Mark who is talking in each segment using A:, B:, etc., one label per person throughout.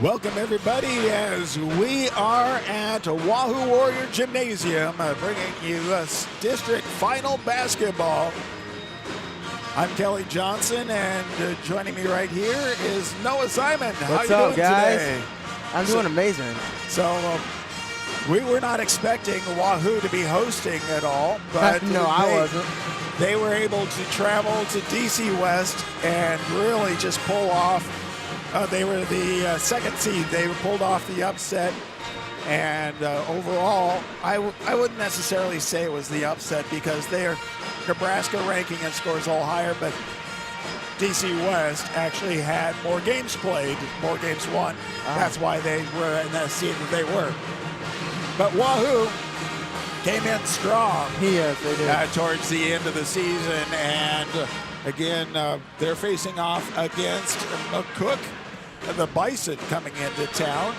A: Welcome, everybody, as we are at Wahoo Warrior Gymnasium, bringing you district final basketball. I'm Kelly Johnson, and joining me right here is Noah Simon.
B: What's
A: How you
B: up,
A: doing
B: guys?
A: today?
B: I'm doing amazing.
A: So we were not expecting Wahoo to be hosting at all, but
B: no, I wasn't.
A: They were able to travel to DC West and really just pull off. They were the second seed. They pulled off the upset, and overall, I wouldn't necessarily say it was the upset because their Nebraska ranking and scores all higher, but DC West actually had more games played, more games won. That's why they were in that seed that they were. But Wahoo came in strong.
B: Yes, they did.
A: Towards the end of the season, and again, they're facing off against McCook, the Bison, coming into town.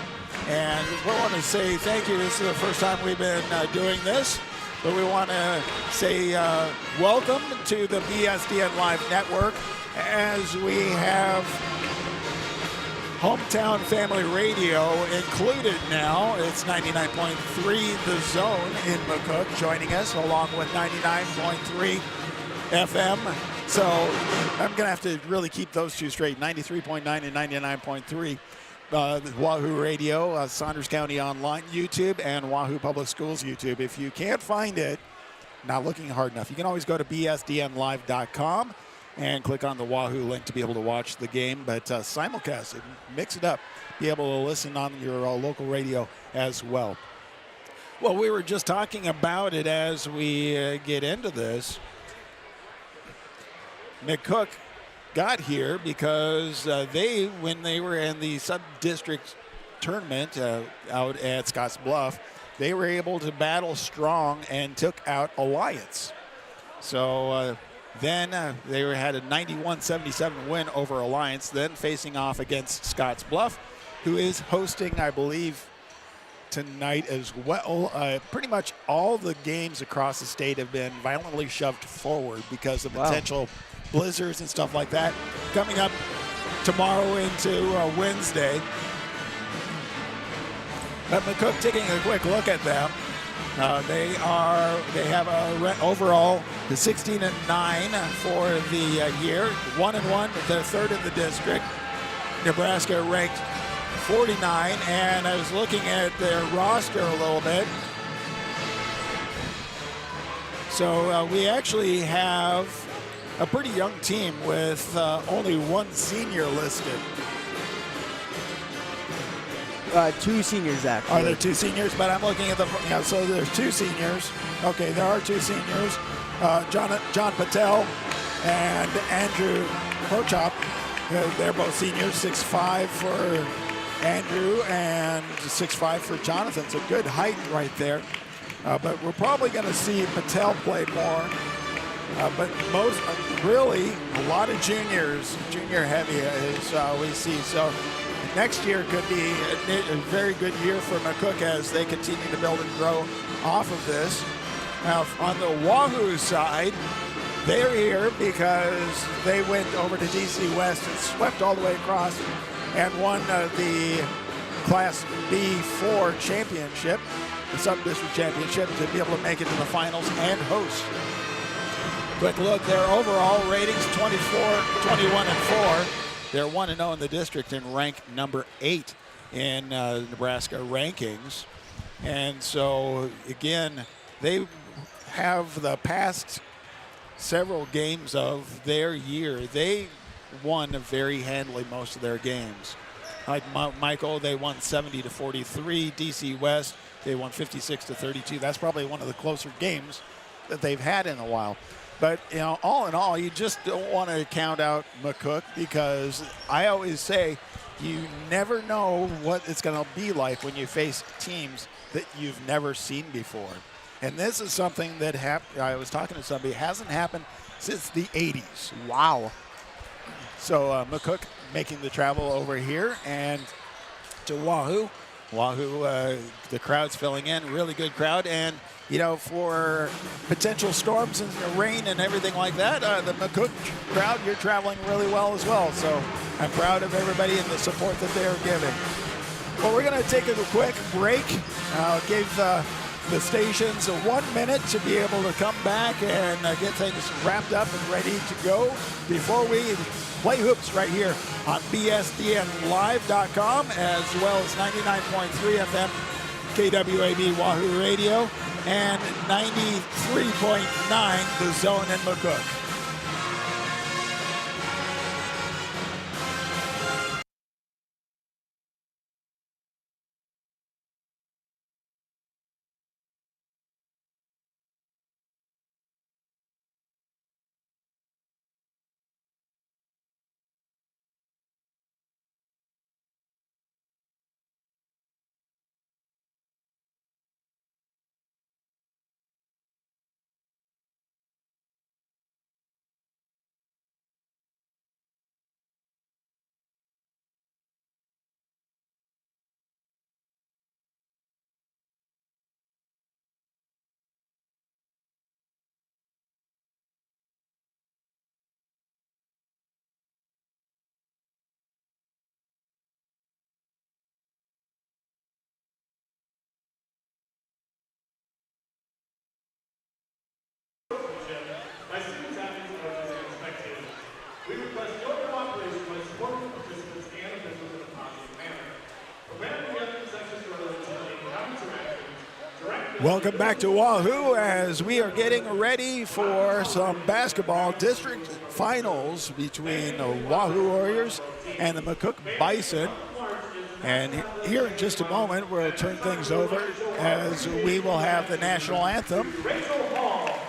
A: And we want to say thank you. This is the first time we've been doing this, but we want to say welcome to the BSDN Live Network, as we have Hometown Family Radio included now. It's 99.3 The Zone in McCook joining us, along with 99.3 FM. So I'm going to have to really keep those two straight, 93.9 and 99.3. Wahoo Radio, Saunders County Online YouTube, and Wahoo Public Schools YouTube. If you can't find it, not looking hard enough, you can always go to bsdnlive.com and click on the Wahoo link to be able to watch the game. But simulcast it, mix it up, be able to listen on your local radio as well. Well, we were just talking about it as we get into this. McCook got here because when they were in the sub-district tournament out at Scotts Bluff, they were able to battle strong and took out Alliance. So then they had a 91-77 win over Alliance, then facing off against Scotts Bluff, who is hosting, I believe, tonight as well. Pretty much all the games across the state have been violently shoved forward because of potential blizzards and stuff like that coming up tomorrow into Wednesday. But McCook, taking a quick look at them, they have a overall 16-9 for the year, 1-1. They're third in the district. Nebraska ranked 49, and I was looking at their roster a little bit. So we actually have a pretty young team with only one senior listed.
B: Two seniors, actually.
A: Are there two seniors? But I'm looking at the, so there's two seniors. Okay, there are two seniors. John Patel and Andrew Prochop. They're both seniors, 6'5" for Andrew and 6'5" for Jonathan. So good height right there. But we're probably going to see Patel play more. But really, a lot of juniors, junior heavy as we see. So next year could be a very good year for McCook as they continue to build and grow off of this. Now, on the Wahoo side, they're here because they went over to DC West and swept all the way across and won the Class B4 championship, the sub-district championship, to be able to make it to the finals and host. Quick look, their overall ratings, 24, 21, and 4. They're 1-0 in the district and ranked number 8 in Nebraska rankings. And so, again, they have the past several games of their year. They won very handily most of their games. Like Michael, they won 70-43. DC West, they won 56-32. That's probably one of the closer games that they've had in a while. But, all in all, you just don't want to count out McCook because I always say you never know what it's going to be like when you face teams that you've never seen before. And this is something that I was talking to somebody, hasn't happened since the 80s.
B: Wow.
A: So McCook making the travel over here and to Wahoo. Wahoo, the crowd's filling in, really good crowd. And, for potential storms and rain and everything like that, the McCook crowd, you're traveling really well as well. So I'm proud of everybody and the support that they're giving. Well, we're going to take a quick break. Give the stations 1 minute to be able to come back and get things wrapped up and ready to go before we play hoops right here on bsdnlive.com, as well as 99.3 FM KWAB Wahoo Radio and 93.9 The Zone in McCook.
C: My students, athletes, coaches, and spectators, we request your cooperation by supporting participants and officials in a positive manner. Preparing the other sections for relativity without interactions,
A: Welcome back to Wahoo as we are getting ready for some basketball district finals between the Wahoo Warriors and the McCook Bison. And here in just a moment, we'll turn things over as we will have the national anthem.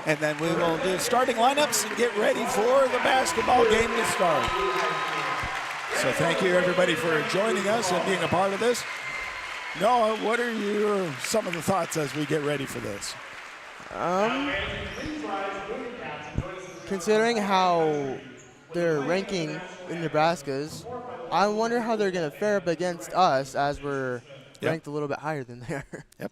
A: And then we will do starting lineups and get ready for the basketball game to start. So thank you everybody for joining us and being a part of this. Noah, what are some of the thoughts as we get ready for this?
B: Considering how they're ranking in Nebraska's, I wonder how they're going to fare up against us as we're ranked a little bit higher than they are.
A: Yep.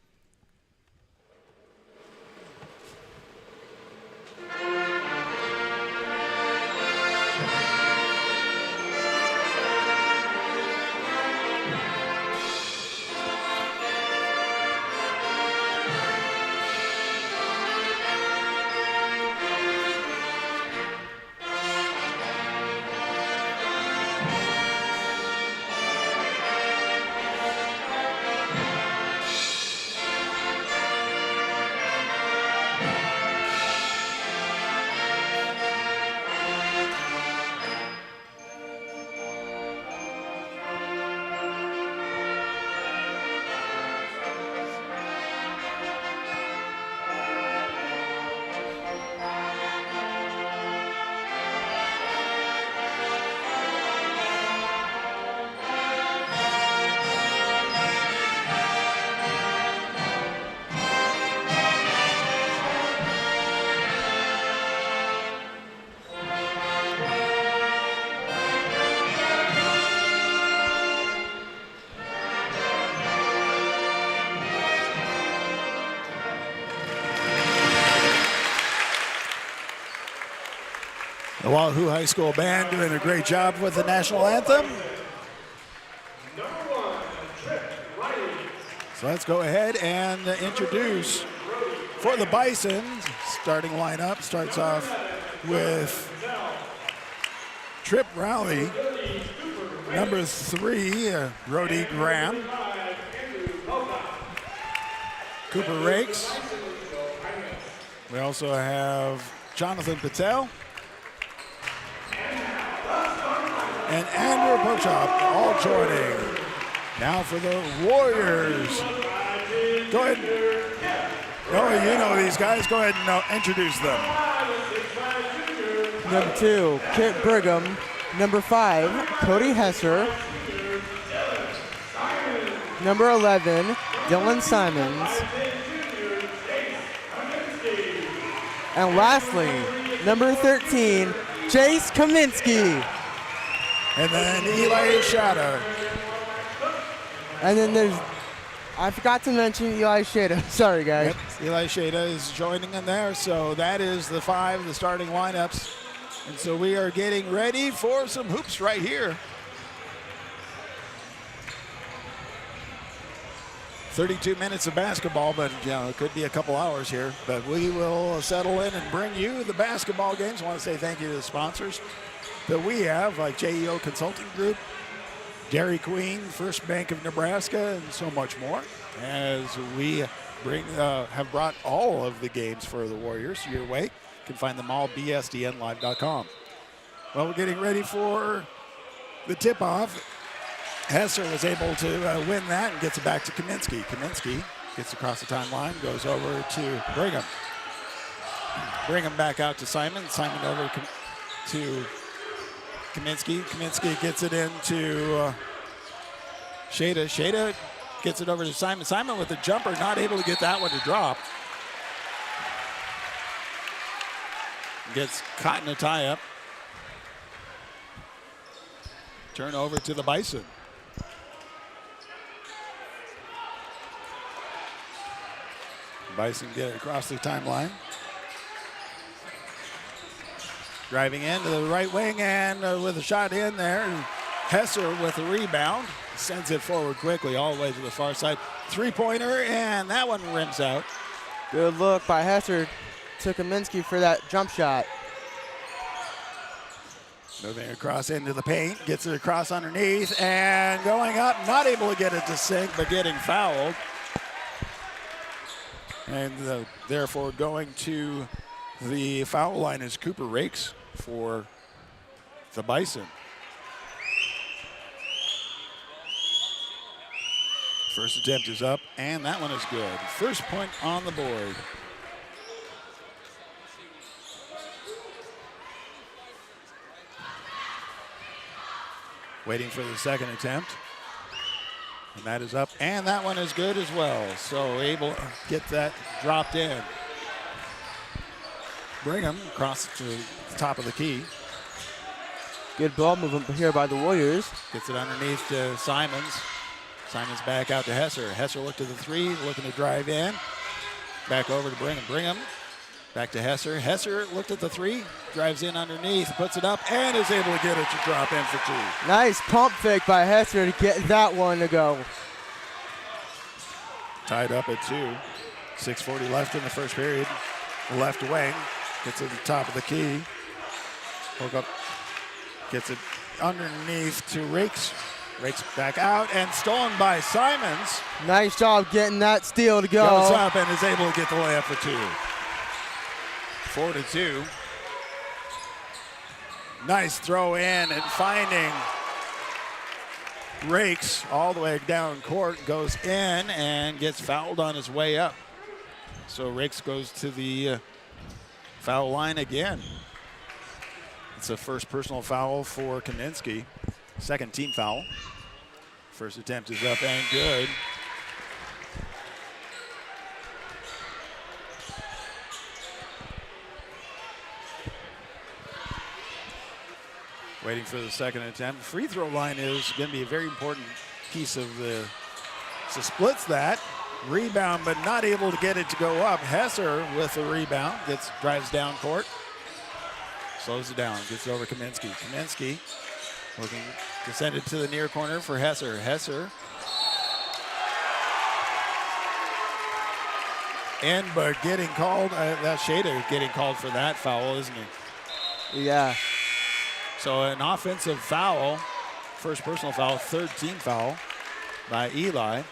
A: The Wahoo High School Band doing a great job with the national anthem. So let's go ahead and introduce for the Bison. Starting lineup starts off with Trip Rowley, number 3, Brody Graham, Cooper Rakes. We also have Jonathan Patel and Andrew Pochop all joining. Now for the Warriors. Go ahead. No, you know these guys. Go ahead and introduce them.
B: Number 2, Kit Brigham. Number 5, Cody Hesser. Number 11, Dylan Simons. And lastly, number 13, Jace Kaminsky.
A: And then Eli Shadow.
B: And then there's, I forgot to mention Eli Shada. Sorry, guys.
A: Yep, Eli Shada is joining in there. So that is the 5, the starting lineups. And so we are getting ready for some hoops right here. 32 minutes of basketball, but it could be a couple hours here. But we will settle in and bring you the basketball games. I want to say thank you to the sponsors that we have, like JEO Consulting Group, Dairy Queen, First Bank of Nebraska, and so much more, as we have brought all of the games for the Warriors your way. You can find them all bsdnlive.com. Well, we're getting ready for the tip-off. Hesser was able to win that and gets it back to Kaminsky. Kaminsky gets across the timeline, goes over to Brigham. Brigham back out to Simon. Simon over to Kaminsky. Kaminsky gets it into Shada. Shada gets it over to Simon. Simon with the jumper, not able to get that one to drop. Gets caught in a tie-up. Turnover to the Bison. Bison get it across the timeline. Driving into the right wing and with a shot in there. Hesser with a rebound. Sends it forward quickly all the way to the far side. Three-pointer, and that one rims out.
B: Good look by Hesser to Kaminsky for that jump shot.
A: Moving across into the paint, gets it across underneath, and going up, not able to get it to sink, but getting fouled. And therefore going to the foul line is Cooper Rakes for the Bison. First attempt is up, and that one is good. First point on the board. Waiting for the second attempt. And that is up, and that one is good as well. So able to get that dropped in. Brigham across to the top of the key.
B: Good ball movement here by the Warriors.
A: Gets it underneath to Simons. Simons back out to Hesser. Hesser looked to the three, looking to drive in. Back over to Brigham. Brigham back to Hesser. Hesser looked at the three, drives in underneath, puts it up, and is able to get it to drop in for two.
B: Nice pump fake by Hesser to get that one to go.
A: Tied up at 2. 6:40 left in the first period. Left wing gets to the top of the key. Hook up, gets it underneath to Rakes. Rakes back out and stolen by Simons.
B: Nice job getting that steal to go.
A: Goes up and is able to get the layup for 2. 4-2. Nice throw in and finding Rakes all the way down court, goes in and gets fouled on his way up. So Rakes goes to the foul line again. It's a first personal foul for Kaminsky. Second team foul. First attempt is up and good. Waiting for the second attempt. Free throw line is going to be a very important piece of the, so splits that. Rebound, but not able to get it to go up. Hesser with the rebound, drives down court. Slows it down, gets it over Kaminsky. Kaminsky looking to send it to the near corner for Hesser. Hesser. And but getting called, that's Shada getting called for that foul, isn't he?
B: Yeah.
A: So an offensive foul, first personal foul, third team foul by Eli.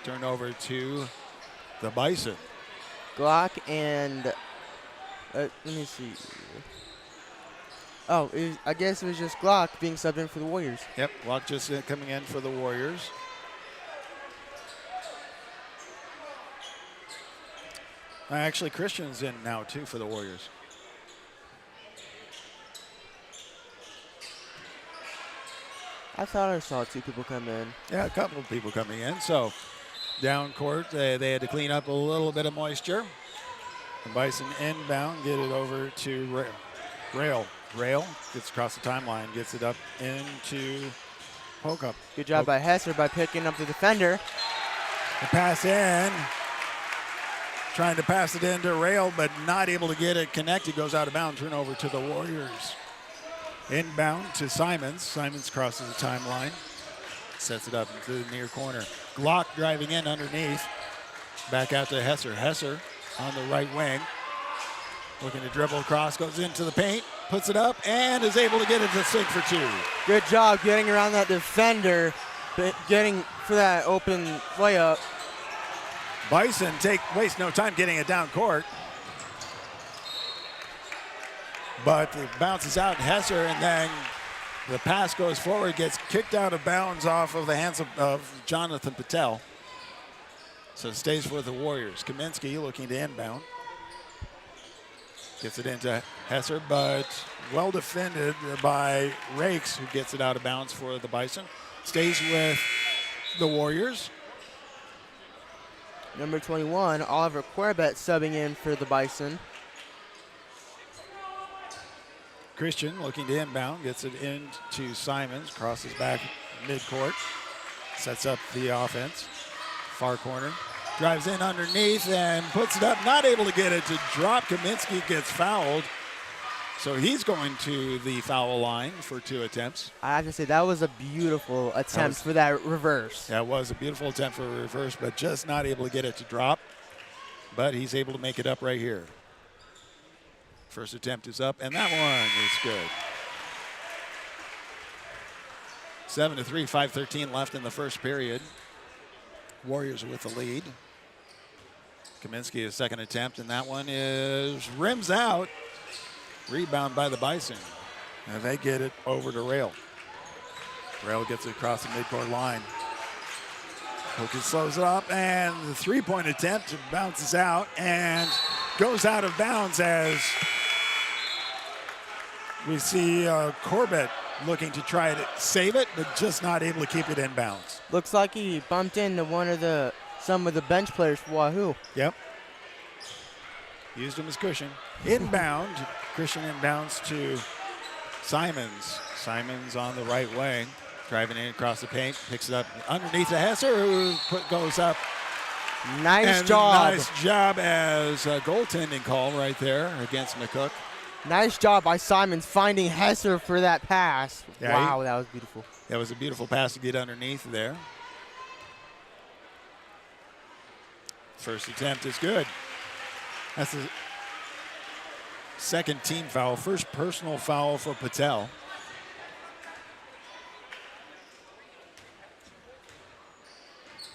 A: Turned over to the Bison.
B: Glock and, let me see. Oh, I guess it was just Glock being subbed in for the Warriors.
A: Yep, Glock just coming in for the Warriors. Actually, Christian's in now too for the Warriors.
B: I thought I saw 2 people come in.
A: Yeah, a couple of people coming in. So down court, they had to clean up a little bit of moisture. The Bison inbound, get it over to Rail. Rail gets across the timeline, gets it up into Hokup.
B: Good job by Hesser by picking up the defender.
A: The pass in. Trying to pass it into Rail, but not able to get it connected. Goes out of bounds. Turn over to the Warriors. Inbound to Simons. Simons crosses the timeline. Sets it up into the near corner. Glock driving in underneath. Back out to Hesser. Hesser on the right wing. Looking to dribble across, goes into the paint, puts it up, and is able to get it to sink for 2.
B: Good job getting around that defender, but getting for that open layup.
A: Bison waste no time getting it down court. But it bounces out Hesser, and then the pass goes forward, gets kicked out of bounds off of the hands of Jonathan Patel. So it stays for the Warriors. Kaminsky looking to inbound. Gets it into Hesser, but well defended by Rakes, who gets it out of bounds for the Bison. Stays with the Warriors.
B: Number 21, Oliver Corbett subbing in for the Bison.
A: Christian looking to inbound, gets it into Simons, crosses back midcourt, sets up the offense. Far corner, drives in underneath and puts it up, not able to get it to drop. Kaminsky gets fouled, so he's going to the foul line for 2 attempts.
B: I have to say, that was a beautiful attempt for that reverse.
A: That was a beautiful attempt for a reverse, but just not able to get it to drop. But he's able to make it up right here. First attempt is up, and that one is good. 7-3, 5:13 left in the first period. Warriors with the lead. Kaminsky, his second attempt, and that one is rims out. Rebound by the Bison. And they get it over to Rail. Rail gets it across the midcourt line. Hooker slows it up, and the three-point attempt bounces out and goes out of bounds as we see Corbett looking to try to save it, but just not able to keep it in bounds.
B: Looks like he bumped into some of the bench players for Wahoo.
A: Yep. Used him as cushion. Inbound. Christian inbounds to Simons. Simons on the right wing. Driving in across the paint. Picks it up underneath the Hesser, who goes up.
B: Nice job.
A: Nice job as a goaltending call right there against McCook.
B: Nice job by Simons finding Hesser for that pass.
A: Yeah,
B: wow, that was beautiful.
A: That was a beautiful pass to get underneath there. First attempt is good. That's the second team foul, first personal foul for Patel.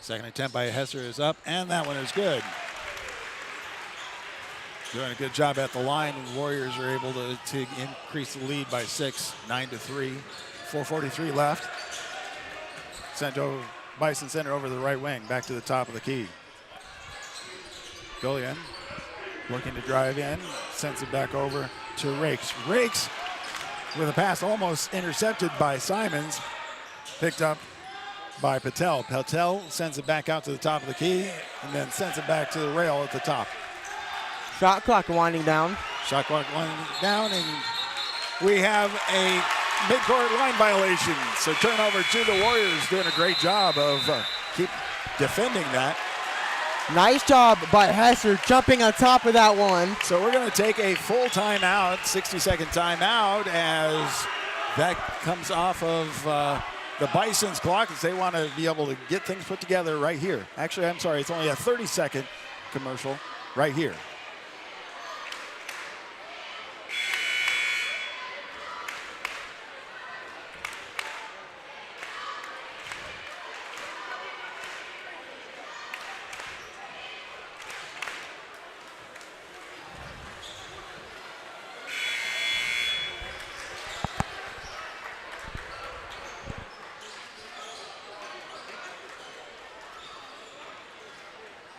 A: Second attempt by Hesser is up, and that one is good. Doing a good job at the line. The Warriors are able to increase the lead by 6, 9-3. 4:43 left. Bison sent it over the right wing, back to the top of the key. Gullion looking to drive in, sends it back over to Rakes. Rakes with a pass almost intercepted by Simons, picked up by Patel. Patel sends it back out to the top of the key and then sends it back to the rail at the top.
B: Shot clock winding down.
A: Shot clock winding down, and we have a midcourt line violation. So turnover to the Warriors, doing a great job of keep defending that.
B: Nice job by Hesser jumping on top of that one.
A: So we're going to take a full timeout, 60-second timeout, as that comes off of the Bison's clock, as they want to be able to get things put together right here. Actually, I'm sorry, it's only a 30-second commercial right here.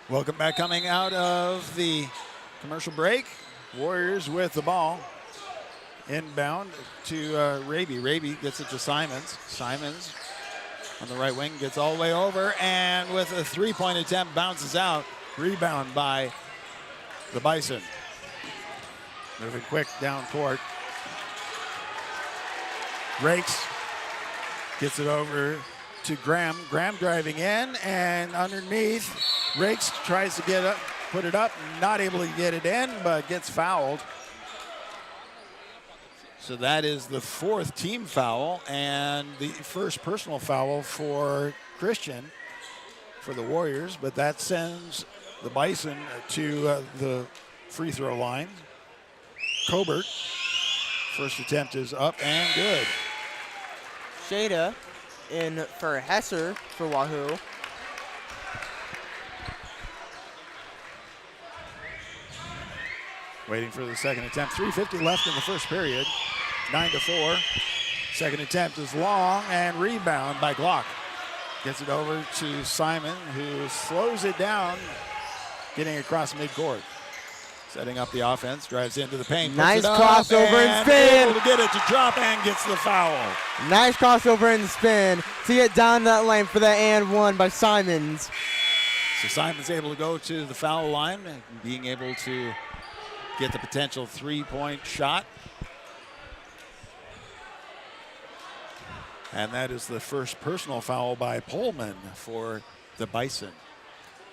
A: Welcome back, coming out of the commercial break. Warriors with the ball. Inbound to Raby. Raby gets it to Simons. Simons on the right wing gets all the way over, and with a three-point attempt bounces out. Rebound by the Bison. Moving quick down court. Rakes gets it over to Graham. Graham driving in, and underneath, Rakes tries to get up, put it up, not able to get it in, but gets fouled. So that is the 4th team foul and the first personal foul for Christian for the Warriors, but that sends the Bison to the free throw line. Colbert, first attempt is up and good.
B: Shada in for Hesser for Wahoo.
A: Waiting for the second attempt. 3:50 left in the first period. 9-4. Second attempt is long and rebound by Glock. Gets it over to Simon, who slows it down, getting across midcourt. Setting up the offense, drives into the paint.
B: Nice crossover and spin.
A: Able to get it to drop and gets the foul.
B: Nice crossover and spin to get down that lane for the and one by Simons.
A: So Simon's able to go to the foul line and being able to get the potential 3-point shot. And that is the first personal foul by Pullman for the Bison.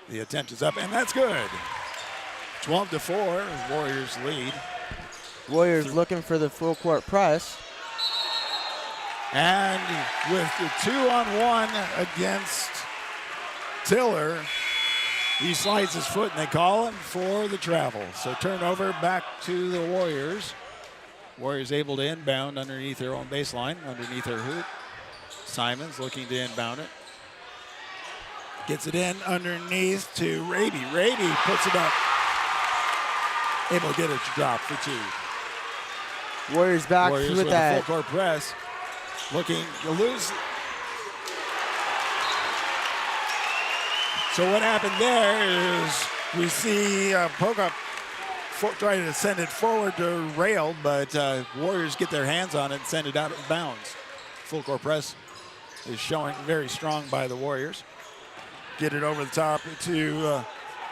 A: The attempt is up, and that's good. 12-4, Warriors lead.
B: Warriors looking for the full court press.
A: And with the 2-on-1 against Tiller, he slides his foot, and they call him for the travel. So turnover back to the Warriors. Warriors able to inbound underneath their own baseline, underneath their hoop. Simons looking to inbound it. Gets it in underneath to Raby. Raby puts it up. Able to get it to drop for 2.
B: Warriors back
A: Warriors
B: with
A: a
B: that.
A: full court press. Looking to lose. So what happened there is we see Poca trying to send it forward to Rail, but Warriors get their hands on it and send it out of bounds. Full court press is showing very strong by the Warriors. Get it over the top to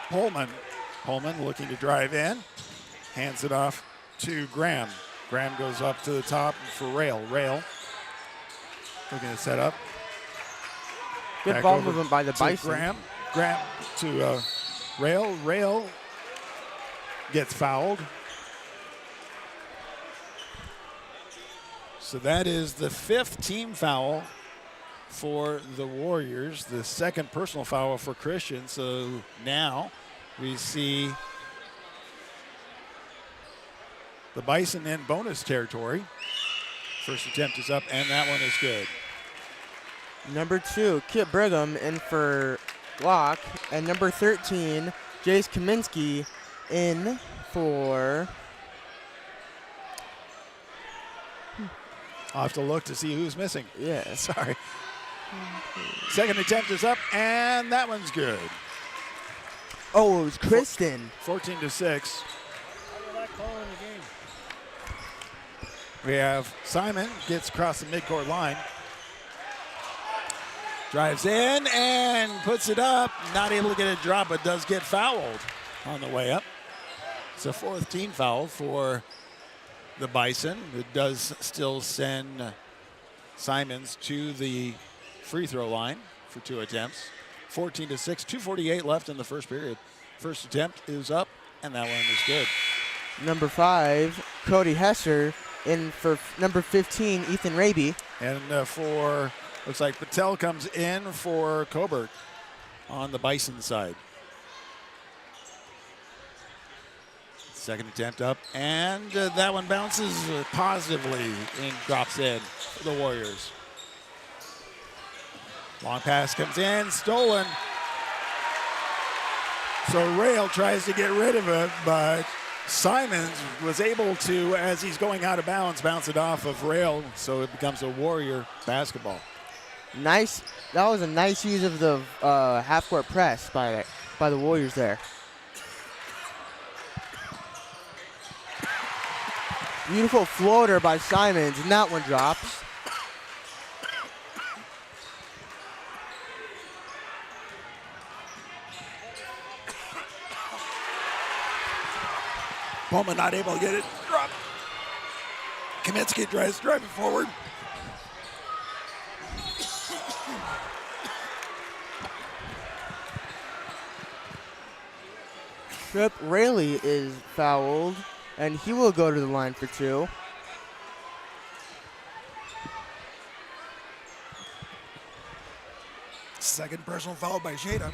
A: Pullman. Pullman looking to drive in. Hands it off to Graham. Graham goes up to the top for Rail. Rail looking to set up.
B: Good
A: Back
B: ball
A: over
B: movement by the
A: to
B: Bison.
A: Graham to Rail. Rail gets fouled. So that is the 5th team foul for the Warriors, the 2nd personal foul for Christian. So now we see the Bison in bonus territory. First attempt is up, and that one is good.
B: Number 2, Kit Brigham in for Glock. And number 13, Jace Kaminsky in for...
A: I'll have to look to see who's missing.
B: Yeah.
A: Sorry. Second attempt is up, and that one's good.
B: Oh, it was Kristen.
A: 14-6. We have Simon gets across the midcourt line. Drives in and puts it up. Not able to get it dropped, but does get fouled on the way up. It's a 4th team foul for the Bison. It does still send Simons to the free throw line for 2 attempts. 14-6, 2:48 left in the first period. First attempt is up, and that one is good.
B: Number 5, Cody Hesser in for number 15, Ethan Raby.
A: And looks like Patel comes in for Colbert on the Bison side. Second attempt up, and that one bounces positively and drops in for the Warriors. Long pass comes in, stolen. So Rail tries to get rid of it, but Simons was able to, as he's going out of bounds, bounce it off of Rail, so it becomes a Warrior basketball.
B: Nice. That was a nice use of the half-court press by the Warriors there. Beautiful floater by Simons, and that one drops.
A: Pullman not able to get it. Drop. Kaminsky tries to drive it forward.
B: Rayleigh is fouled, and he will go to the line for 2.
A: Second personal foul by Shada.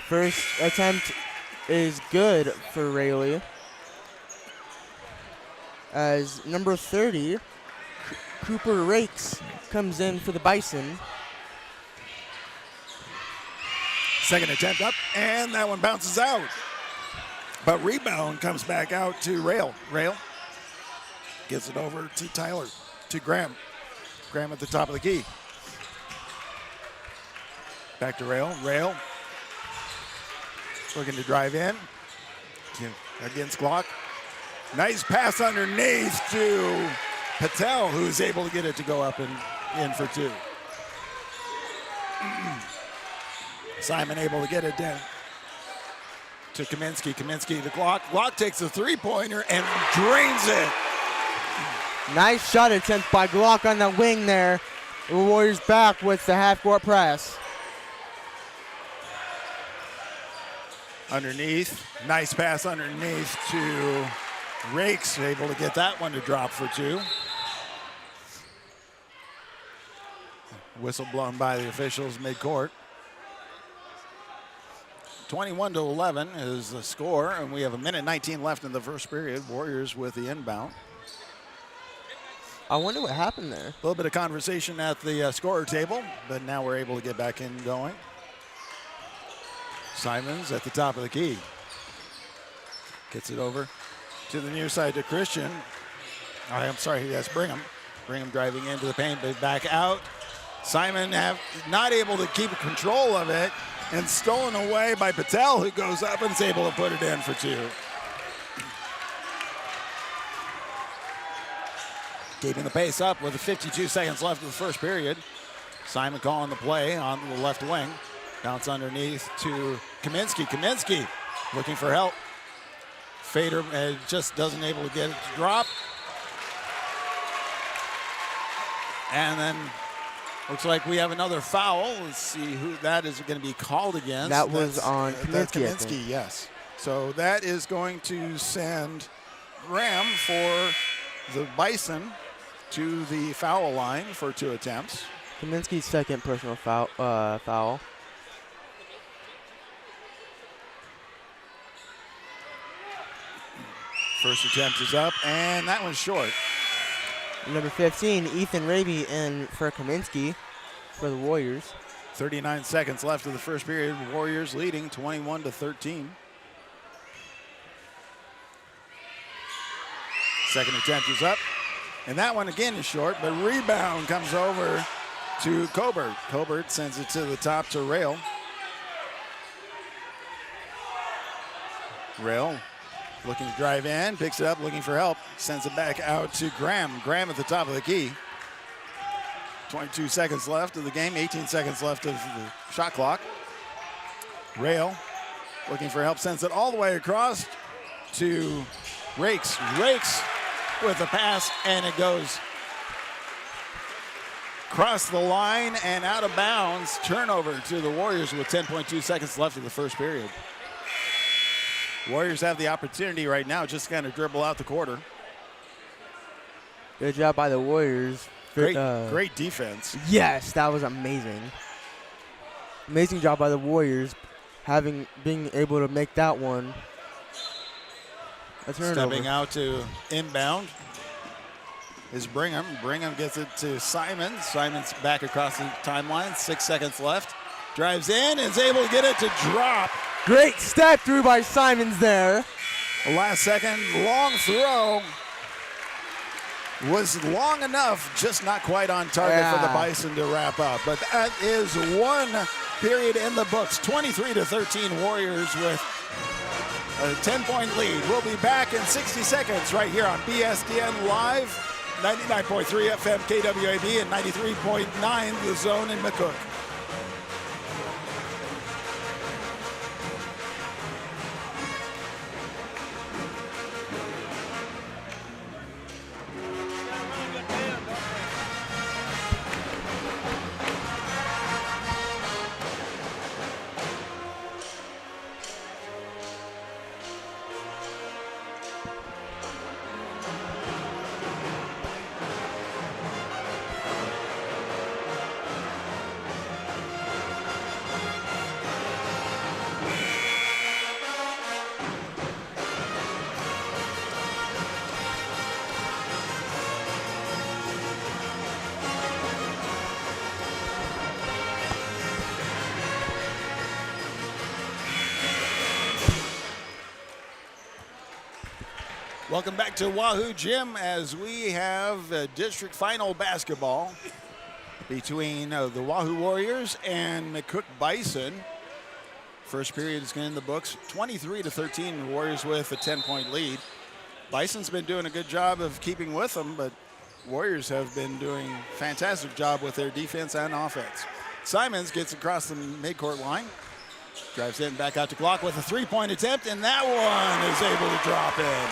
B: First attempt is good for Rayleigh, as number 30, Cooper Rakes, comes in for the Bison.
A: Second attempt up, and that one bounces out. But rebound comes back out to Rail. Rail gets it over to Tyler, to Graham. Graham at the top of the key. Back to Rail. Rail looking to drive in against Glock. Nice pass underneath to Patel, who's able to get it to go up and in for two. Simon able to get it down to Kaminsky. Kaminsky to Glock. Glock takes a three-pointer and drains it.
B: Nice shot attempt by Glock on the wing there. The Warriors back with the half-court press.
A: Underneath. Nice pass underneath to Rakes, able to get that one to drop for two. Whistle blown by the officials mid-court. 21-11 is the score, and we have a minute 19 left in the first period. Warriors with the inbound.
B: I wonder what happened there.
A: A little bit of conversation at the scorer table, but now we're able to get back in going. Simons at the top of the key. Gets it over to the near side to Christian. I'm sorry, yes, Brigham. Brigham driving into the paint, but back out. Simon not able to keep control of it, and stolen away by Patel, who goes up and is able to put it in for two. Keeping the pace up with the 52 seconds left of the first period. Simon calling the play on the left wing. Bounce underneath to Kaminsky. Kaminsky looking for help. Fader just doesn't able to get it to drop. And then looks like we have another foul. Let's see who that is going to be called against.
B: That was on Kaminsky.
A: That's Kaminsky, yes. So that is going to send Graham for the Bison to the foul line for two attempts.
B: Kaminsky's second personal foul.
A: First attempt is up, and that one's short.
B: Number 15, Ethan Raby in for Kaminsky for the Warriors.
A: 39 seconds left of the first period. Warriors leading 21-13. Second attempt is up, and that one again is short, but rebound comes over to Colbert. Colbert sends it to the top to Rail. Rail looking to drive in, picks it up, looking for help, sends it back out to Graham. Graham at the top of the key. 22 seconds left of the game, 18 seconds left of the shot clock. Rail looking for help, sends it all the way across to Rakes. Rakes with a pass, and it goes across the line and out of bounds. Turnover to the Warriors with 10.2 seconds left of the first period. Warriors have the opportunity right now just to kind of dribble out the quarter.
B: Good job by the Warriors.
A: Great defense.
B: Yes, that was amazing. Amazing job by the Warriors, being able to make that one a turnover.
A: Stepping out to inbound is Brigham. Brigham gets it to Simons. Simons back across the timeline. 6 seconds left. Drives in and is able to get it to drop.
B: Great step through by Simons there.
A: The last second, long throw. Was long enough, just not quite on target for the Bison to wrap up. But that is one period in the books. 23-13 Warriors with a 10-point lead. We'll be back in 60 seconds right here on BSDN Live, 99.3 FM KWAB and 93.9 The Zone in McCook.
D: Welcome back to Wahoo Gym as we have district final basketball between the Wahoo Warriors and McCook Bison. First period is in the books, 23-13, Warriors with a 10-point lead. Bison's been doing a good job of keeping with them, but Warriors have been doing a fantastic job with their defense and offense. Simons gets across the midcourt line, drives in, back out to Glock with a three-point attempt, and that one is able to drop in.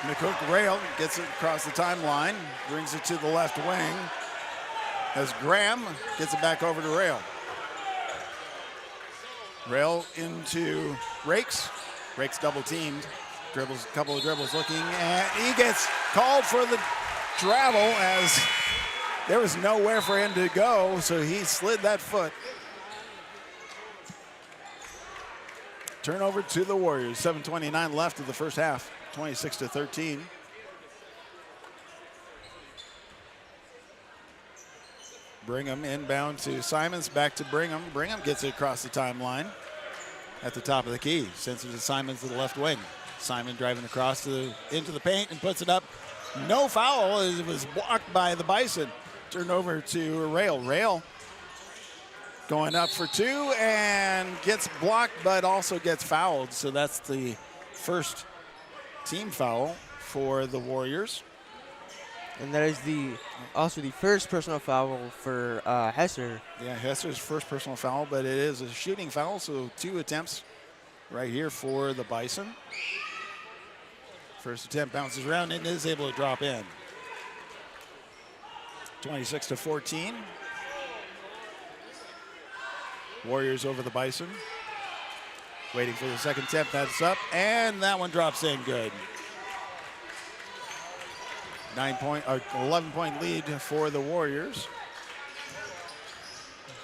D: McCook rail gets it across the timeline, brings it to the left wing as Graham gets it back over to Rail. Rail into Rakes. Rakes double teamed, dribbles, a couple of dribbles looking, and he gets called for the travel as there was nowhere for him to go, so he slid that foot. Turnover to the Warriors, 7:29 left of the first half, 26-13. Brigham inbound to Simons, back to Brigham. Brigham gets it across the timeline at the top of the key. Sends it to Simons to the left wing. Simon driving across into the paint and puts it up. No foul as it was blocked by the Bison. Turned over to Rail. Rail going up for two and gets blocked, but also gets fouled. So that's the first team foul for the Warriors.
B: And that is also the first personal foul for Hesser.
D: Yeah, Hesser's first personal foul, but it is a shooting foul, so 2 attempts right here for the Bison. First attempt bounces around and is able to drop in. 26-14. Warriors over the Bison. Waiting for the second attempt, that's up, and that one drops in good. 11-point lead for the Warriors.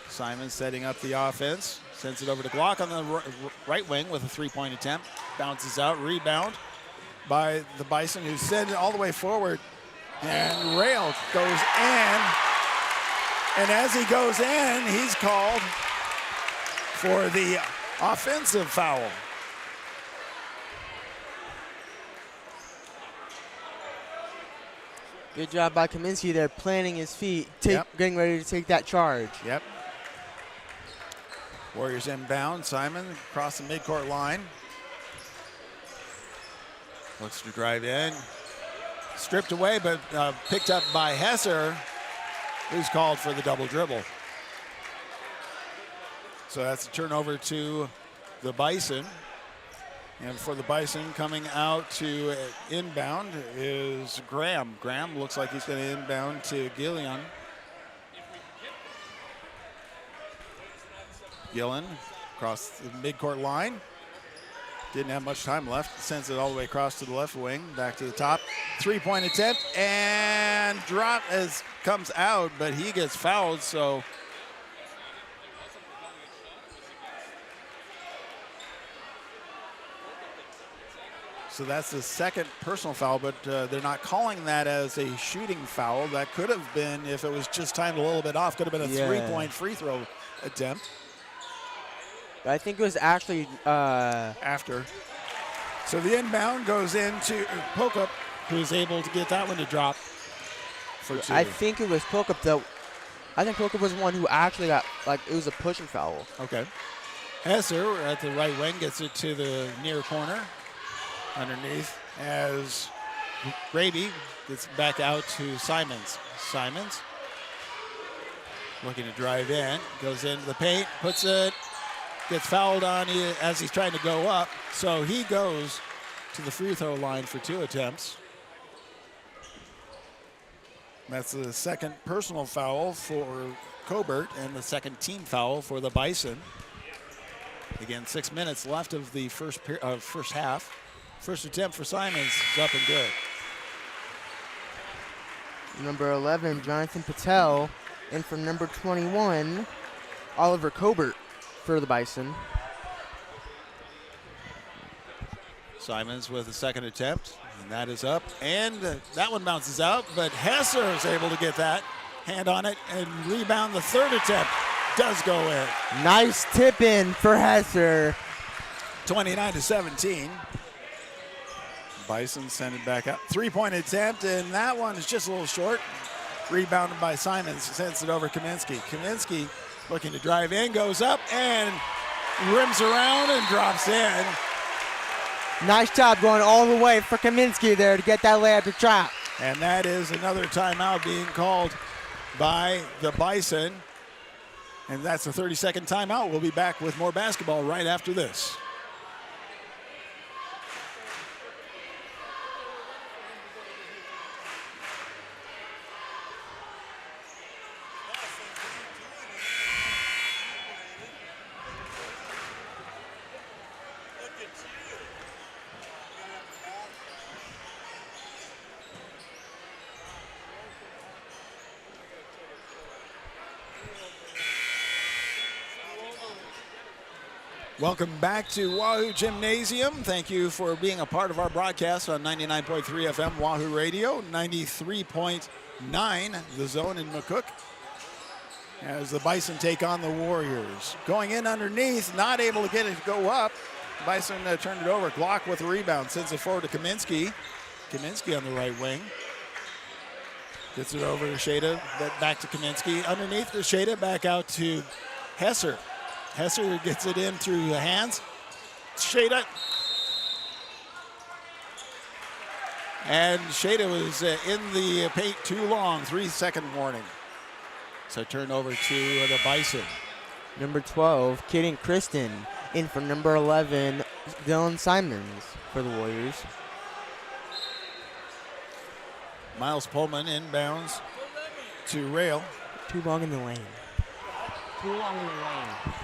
D: Simon setting up the offense. Sends it over to Glock on the right wing with a 3-point attempt. Bounces out, rebound by the Bison, who sent it all the way forward. And Rail goes in. And as he goes in, he's called for the offensive foul.
B: Good job by Kaminsky there, planting his feet, getting ready to take that charge.
D: Yep. Warriors inbound. Simon across the midcourt line. Looks to drive in. Stripped away, but picked up by Hesser, who's called for the double dribble. So that's a turnover to the Bison. And for the Bison, coming out to inbound is Graham. Graham looks like he's going to inbound to Gillian. Gillen across the midcourt line. Didn't have much time left. Sends it all the way across to the left wing. Back to the top. 3-point attempt and drop as comes out, but he gets fouled, so that's the second personal foul, but they're not calling that as a shooting foul. That could have been, if it was just timed a little bit off, could have been a 3-point free throw attempt.
B: But I think it was actually
D: after. So the inbound goes into Pokup, who's able to get that one to drop for 2.
B: I think it was Pokup though. I think Pokup was the one who actually got, it was a pushing foul.
D: Okay. Hesser at the right wing gets it to the near corner. Underneath as Raby gets back out to Simons. Simons looking to drive in, goes into the paint, puts it, gets fouled on as he's trying to go up. So he goes to the free throw line for 2 attempts. That's the second personal foul for Cobert and the second team foul for the Bison. Again, 6 minutes left of the first half. First attempt for Simons is up and good.
B: Number 11, Jonathan Patel. And from number 21, Oliver Cobert for the Bison.
D: Simons with a second attempt, and that is up. And that one bounces out, but Hesser is able to get that, hand on it, and rebound. The third attempt does go in.
B: Nice tip in for Hesser.
D: 29-17. Bison send it back out. 3-point attempt, and that one is just a little short. Rebounded by Simons, sends it over Kaminsky. Kaminsky looking to drive in, goes up and rims around and drops in.
B: Nice job going all the way for Kaminsky there to get that layup to trap.
D: And that is another timeout being called by the Bison. And that's the 30-second timeout. We'll be back with more basketball right after this. Welcome back to Wahoo Gymnasium. Thank you for being a part of our broadcast on 99.3 FM Wahoo Radio, 93.9 The Zone in McCook. As the Bison take on the Warriors. Going in underneath, not able to get it to go up. Bison turned it over. Glock with a rebound, sends it forward to Kaminsky. Kaminsky on the right wing. Gets it over to Shada, back to Kaminsky. Underneath the Shada, back out to Hesser. Hesser gets it in through the hands. Shada. And Shada was in the paint too long. 3-second warning. So turnover to the Bison.
B: Number 12, Kaden Kristen, in for number 11, Dylan Simons for the Warriors.
D: Miles Pullman inbounds to Rail.
B: Too long in the lane. Too long in the lane.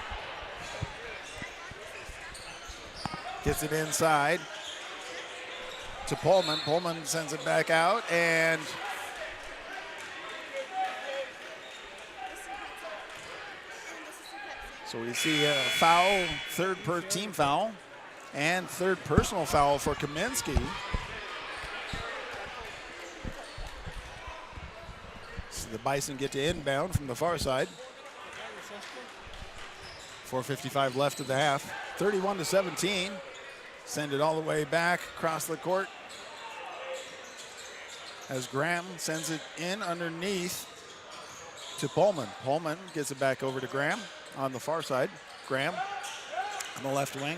D: Gets it inside to Pullman. Pullman sends it back out, and so we see a foul, third per team foul, and third personal foul for Kaminsky. So the Bison get to inbound from the far side. 4:55 left of the half. 31-17. Send it all the way back across the court as Graham sends it in underneath to Pullman. Pullman gets it back over to Graham on the far side. Graham on the left wing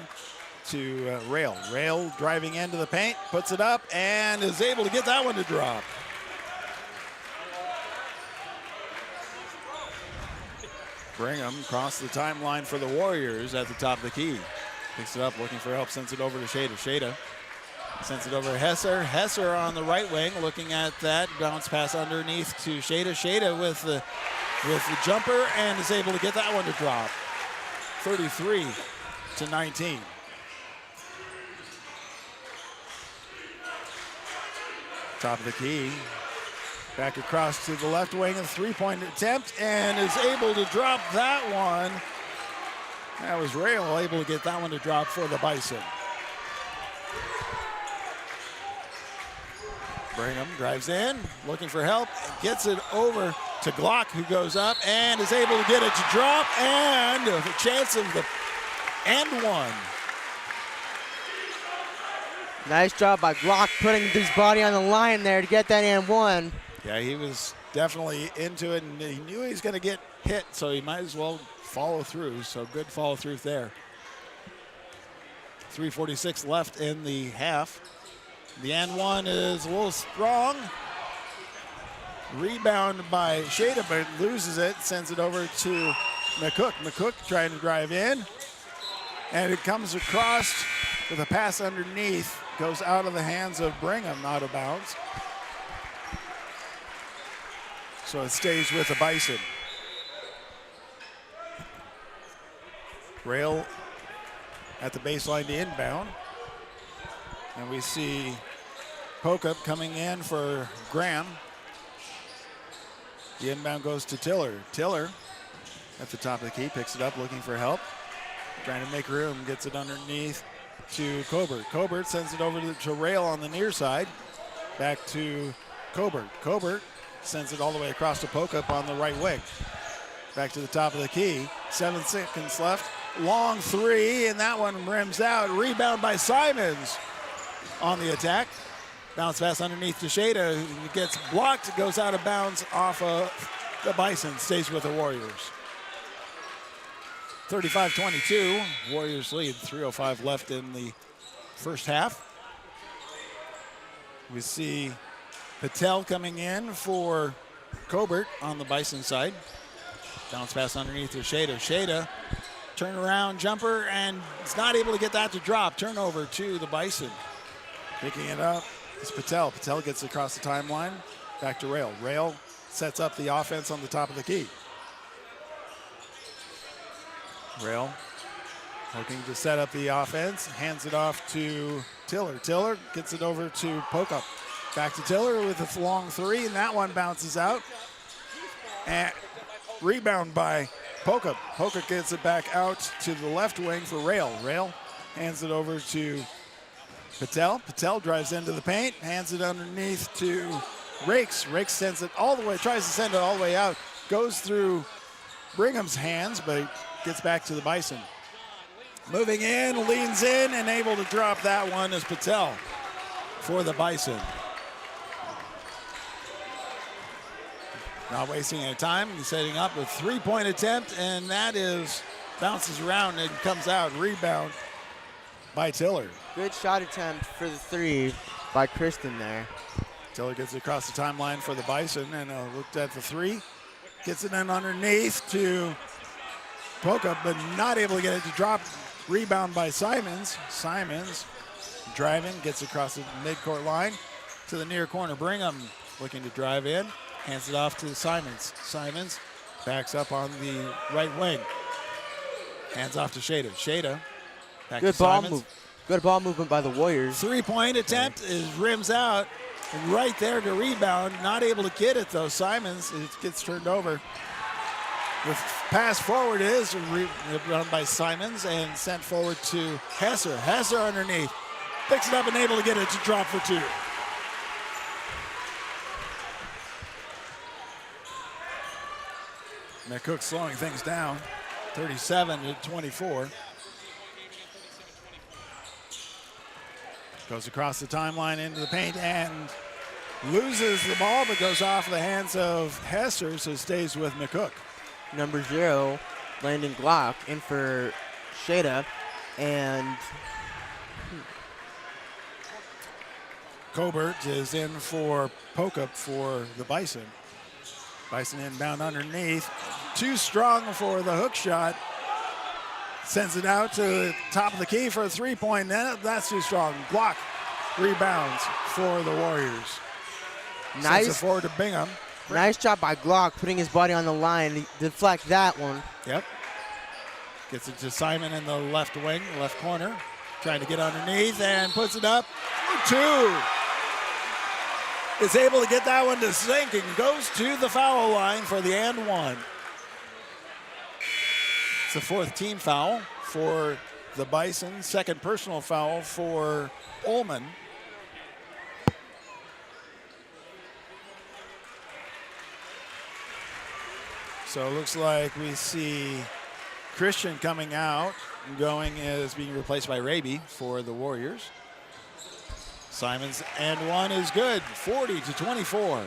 D: to Rail. Rail driving into the paint, puts it up, and is able to get that one to drop. Brigham across the timeline for the Warriors at the top of the key. Picks it up, looking for help, sends it over to Shada. Shada sends it over to Hesser. Hesser on the right wing, looking at that. Bounce pass underneath to Shada. Shada with the jumper and is able to get that one to drop. 33-19. Top of the key. Back across to the left wing, a three-point attempt, and is able to drop that one. That was Rail able to get that one to drop for the Bison. Brigham drives in, looking for help, and gets it over to Glock, who goes up and is able to get it to drop, and a chance of the and one.
B: Nice job by Glock putting his body on the line there to get that and one.
D: Yeah, he was definitely into it, and he knew he was going to get hit, so he might as well follow through. So good follow through there. 3:46 left in the half. The and one is a little strong. Rebound by Shada, but loses it, sends it over to McCook. McCook trying to drive in, and it comes across with a pass underneath, goes out of the hands of Brigham, out of bounds. So it stays with the Bison. Rail at the baseline to inbound. And we see Pokup coming in for Graham. The inbound goes to Tiller. Tiller at the top of the key, picks it up, looking for help. Trying to make room, gets it underneath to Colbert. Colbert sends it over to Rail on the near side. Back to Colbert. Colbert sends it all the way across to Pokup on the right wing. Back to the top of the key. 7 seconds left. long three, and that one rims out. Rebound by Simons on the attack. Bounce pass underneath to Shada. It gets blocked, it goes out of bounds off of the Bison. Stays with the Warriors. 35-22. Warriors lead. 3:05 left in the first half. We see Patel coming in for Colbert on the Bison side. Bounce pass underneath to Shada. Shada, turnaround jumper, and is not able to get that to drop. Turnover to the Bison. Picking it up is Patel. Patel gets across the timeline. Back to Rail. Rail sets up the offense on the top of the key. Rail looking to set up the offense. Hands it off to Tiller. Tiller gets it over to Pokup. Back to Tiller with a long three, and that one bounces out. And rebound by Pokup. Pokup gets it back out to the left wing for Rail. Rail hands it over to Patel. Patel drives into the paint, hands it underneath to Rakes. Rakes sends it all the way, tries to send it all the way out. Goes through Brigham's hands, but gets back to the Bison. Moving in, leans in, and able to drop that one is Patel for the Bison. Not wasting any time. He's setting up a three-point attempt, and that is bounces around and comes out. Rebound by Tiller.
B: Good shot attempt for the three by Kristen there.
D: Tiller gets it across the timeline for the Bison, and looked at the three. Gets it in underneath to Pokup, but not able to get it to drop. Rebound by Simons. Simons driving, gets across the midcourt line to the near corner. Brigham looking to drive in. Hands it off to Simons. Simons backs up on the right wing. Hands off to Shada. Shada back
B: Good
D: to
B: ball
D: Simons.
B: move. Good ball movement by the Warriors.
D: Three-point attempt is rims out. And right there to rebound. Not able to get it, though. Simons, it gets turned over. The pass forward is run by Simons and sent forward to Hesser. Hesser underneath. Picks it up and able to get it to drop for two. McCook slowing things down. 37-24. Goes across the timeline into the paint and loses the ball, but goes off the hands of Hesser, so stays with McCook.
B: Number 0, Landon Glock, in for Shada, and
D: Colbert is in for Pokup for the Bison. Bison inbound underneath. Too strong for the hook shot. Sends it out to the top of the key for a three-point. That's too strong. Block rebounds for the Warriors. Sends it forward to Bingham.
B: Nice job by Glock putting his body on the line to deflect that one.
D: Yep. Gets it to Simon in the left wing, left corner. Trying to get underneath and puts it up. Two. Is able to get that one to sink and goes to the foul line for the and one. It's the fourth team foul for the Bison. Second personal foul for Ullman. So it looks like we see Christian coming out. Going is being replaced by Raby for the Warriors. Simons and one is good. 40-24.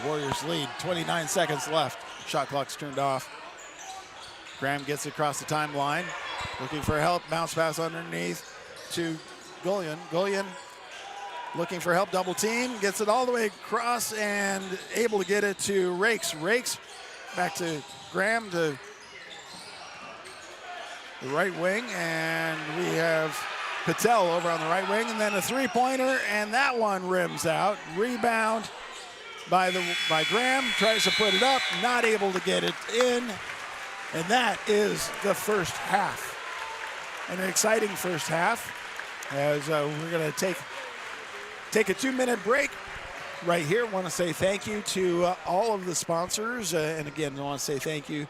D: Warriors lead. 29 seconds left. Shot clock's turned off. Graham gets across the timeline. Looking for help. Bounce pass underneath to Gullion. Gullion looking for help. Double team. Gets it all the way across and able to get it to Rakes. Rakes back to Graham to the right wing. And we have Patel over on the right wing, and then a three-pointer, and that one rims out. Rebound by Graham, tries to put it up, not able to get it in, and that is the first half. An exciting first half as we're going to take a 2-minute break right here. I want to say thank you to all of the sponsors, and again, I want to say thank you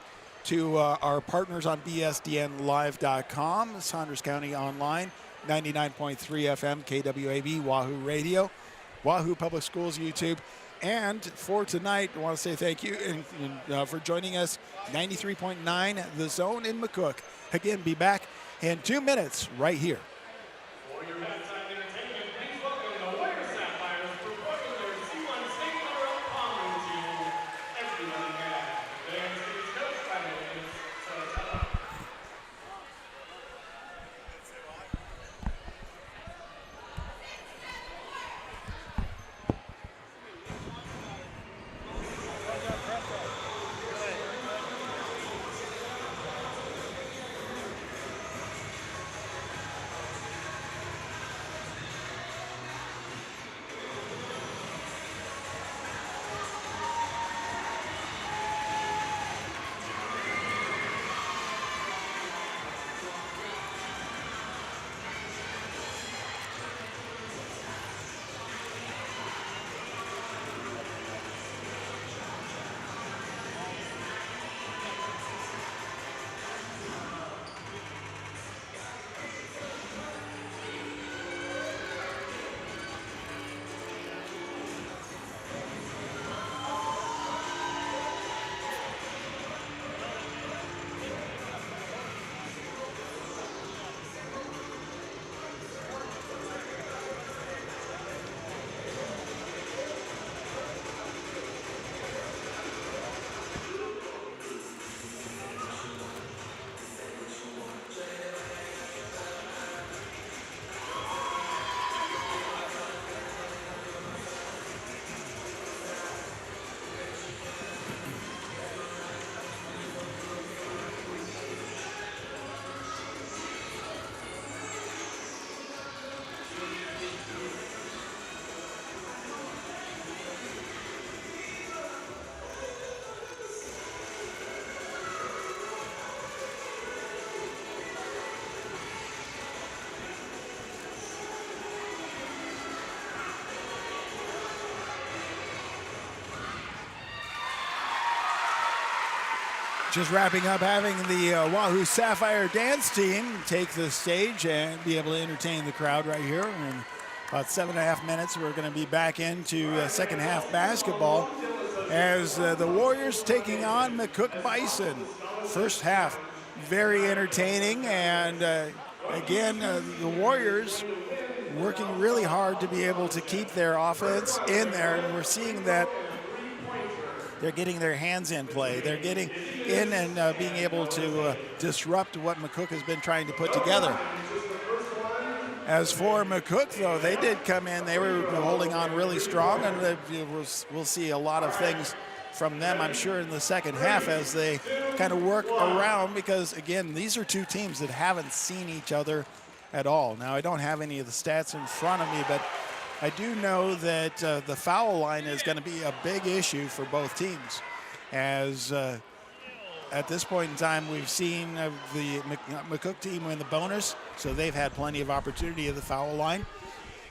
D: to our partners on bsdnlive.com, Saunders County Online, 99.3 FM, KWAB, Wahoo Radio, Wahoo Public Schools YouTube, And for tonight, I want to say thank you and for joining us. 93.9 The Zone in McCook. Again, be back in 2 minutes right here.
C: For your backside entertainment, please welcome the Warrior Sapphires performing their C1 State Runner-Up Palm routine. Everyone got the dance is coached by Miss Sotella.
D: Just wrapping up having the Wahoo Sapphire dance team take the stage and be able to entertain the crowd right here. In about 7.5 minutes, we're going to be back into second half basketball as the Warriors taking on McCook Bison. First half, very entertaining, and again, the Warriors working really hard to be able to keep their offense in there, and we're seeing that they're getting their hands in play. They're getting in and being able to disrupt what McCook has been trying to put together. As for McCook, though, they did come in. They were holding on really strong, and we'll see a lot of things from them, I'm sure, in the second half as they kind of work around because, again, these are two teams that haven't seen each other at all. Now, I don't have any of the stats in front of me, but I do know that the foul line is going to be a big issue for both teams, as at this point in time we've seen the McCook team win the bonus, so they've had plenty of opportunity at the foul line.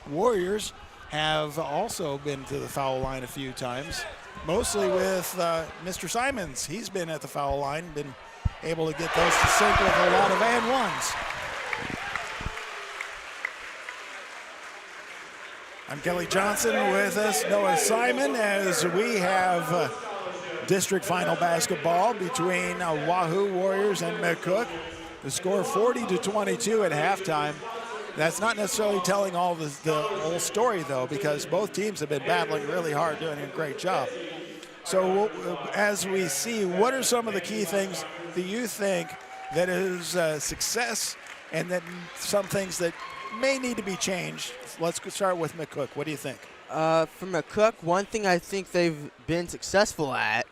D: Warriors have also been to the foul line a few times, mostly with Mr. Simons. He's been at the foul line, been able to get those to sink with a lot of and ones. I'm Kelly Johnson, with us Noah Simon, as we have district final basketball between Wahoo Warriors and McCook. The score 40-22 at halftime. That's not necessarily telling all the whole story, though, because both teams have been battling really hard, doing a great job. So as we see, what are some of the key things that you think that is success, and then some things that may need to be changed? Let's start with McCook. What do you think?
B: For McCook, one thing I think they've been successful at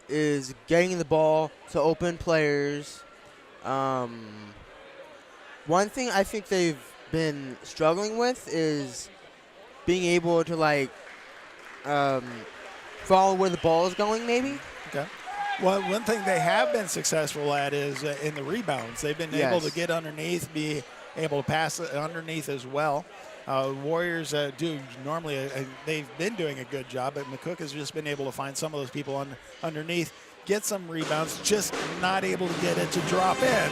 B: is getting the ball to open players. One thing I think they've been struggling with is being able to follow where the ball is going, maybe.
D: Okay. Well, one thing they have been successful at is in the rebounds. They've been able to get underneath, be able to pass underneath as well. Warriors do normally, they've been doing a good job, but McCook has just been able to find some of those people underneath, get some rebounds, just not able to get it to drop in,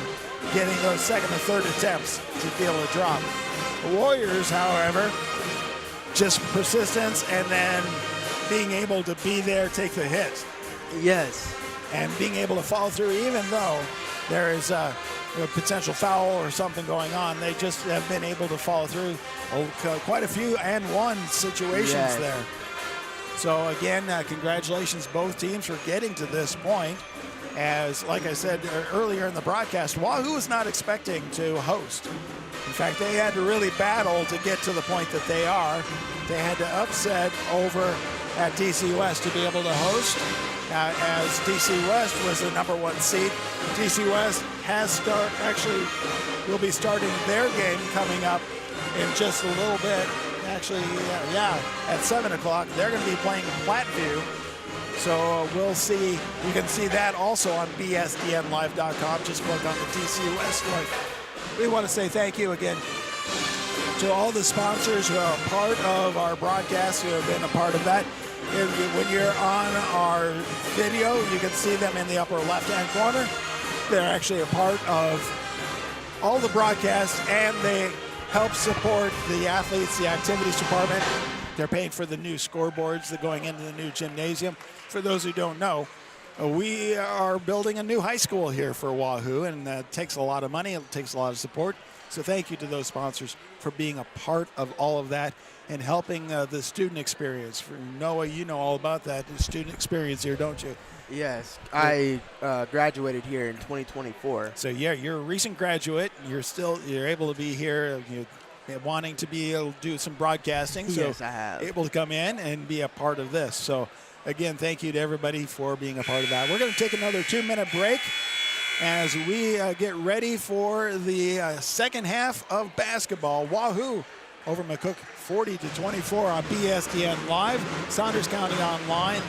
D: getting those second and third attempts to be able to drop. The Warriors, however, just persistence and then
A: being able to be there, take the hit,
B: Yes.
A: and being able to follow through, even though there is a potential foul or something going on, they just have been able to follow through quite a few and one situations
B: Yes.
A: there. So again, congratulations both teams for getting to this point. As like I said earlier in the broadcast, Wahoo was not expecting to host. In fact, they had to really battle to get to the point that they are. They had to upset over at DC West to be able to host. As DC West was the #1 seed, DC West will be starting their game coming up in just a little bit. Actually, at 7 o'clock, they're going to be playing Platteview. So we'll see. You can see that also on bsdnlive.com. Just click on the DC West link. We want to say thank you again to all the sponsors who are part of our broadcast, who have been a part of that. When you're on our video, you can see them in the upper left-hand corner. They're actually a part of all the broadcasts, and they help support the athletes, the activities department. They're paying for the new scoreboards that are going into the new gymnasium. For those who don't know, we are building a new high school here for Wahoo, and that takes a lot of money. It takes a lot of support. So thank you to those sponsors for being a part of all of that and helping the student experience. For Noah, you know all about that, the student experience here, don't you?
B: Yes. I graduated here in 2024.
A: So yeah, you're a recent graduate. You're able to be here, wanting to be able to do some broadcasting. So
B: Yes, I have.
A: able to come in and be a part of this. So again, thank you to everybody for being a part of that. We're going to take another 2-minute break as we get ready for the second half of basketball. Wahoo over McCook 40-24 on BSDN Live, Saunders County Online,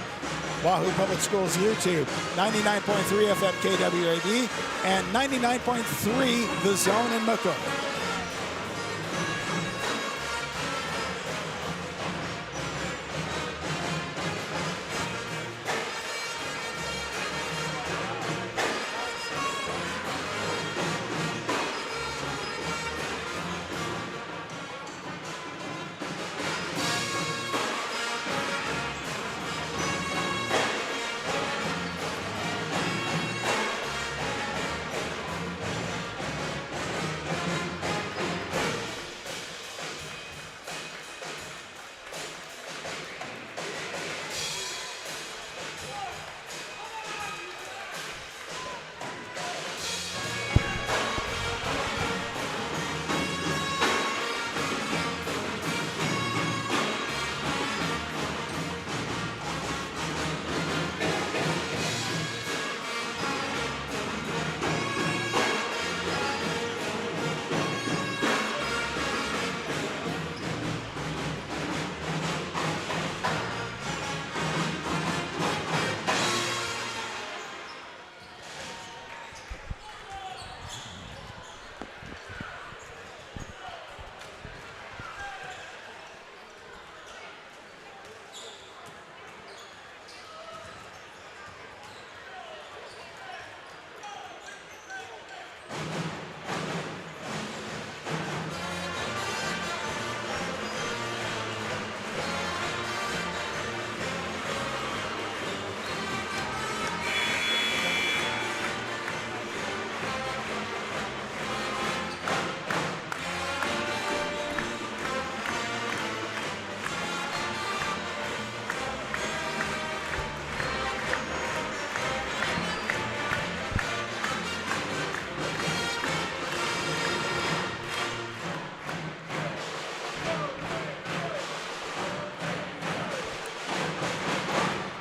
A: Wahoo Public Schools YouTube, 99.3 FM KWAD, and 99.3 The Zone in McCook.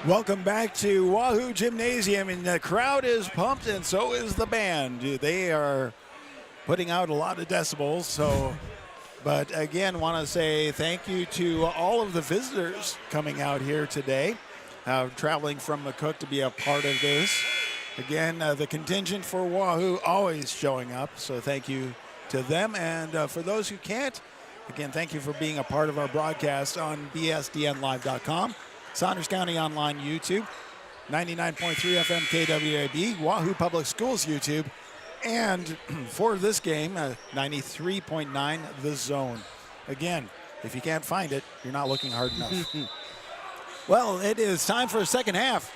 A: Welcome back to Wahoo Gymnasium, and the crowd is pumped, and so is the band. They are putting out a lot of decibels. So, but again, want to say thank you to all of the visitors coming out here today, traveling from McCook to be a part of this. Again, the contingent for Wahoo always showing up, so thank you to them. And for those who can't, again, thank you for being a part of our broadcast on bsdnlive.com. Saunders County Online YouTube, 99.3 FM KWAB, Wahoo Public Schools YouTube, and for this game, 93.9 The Zone. Again, if you can't find it, you're not looking hard enough.
D: Well, it is time for a second half.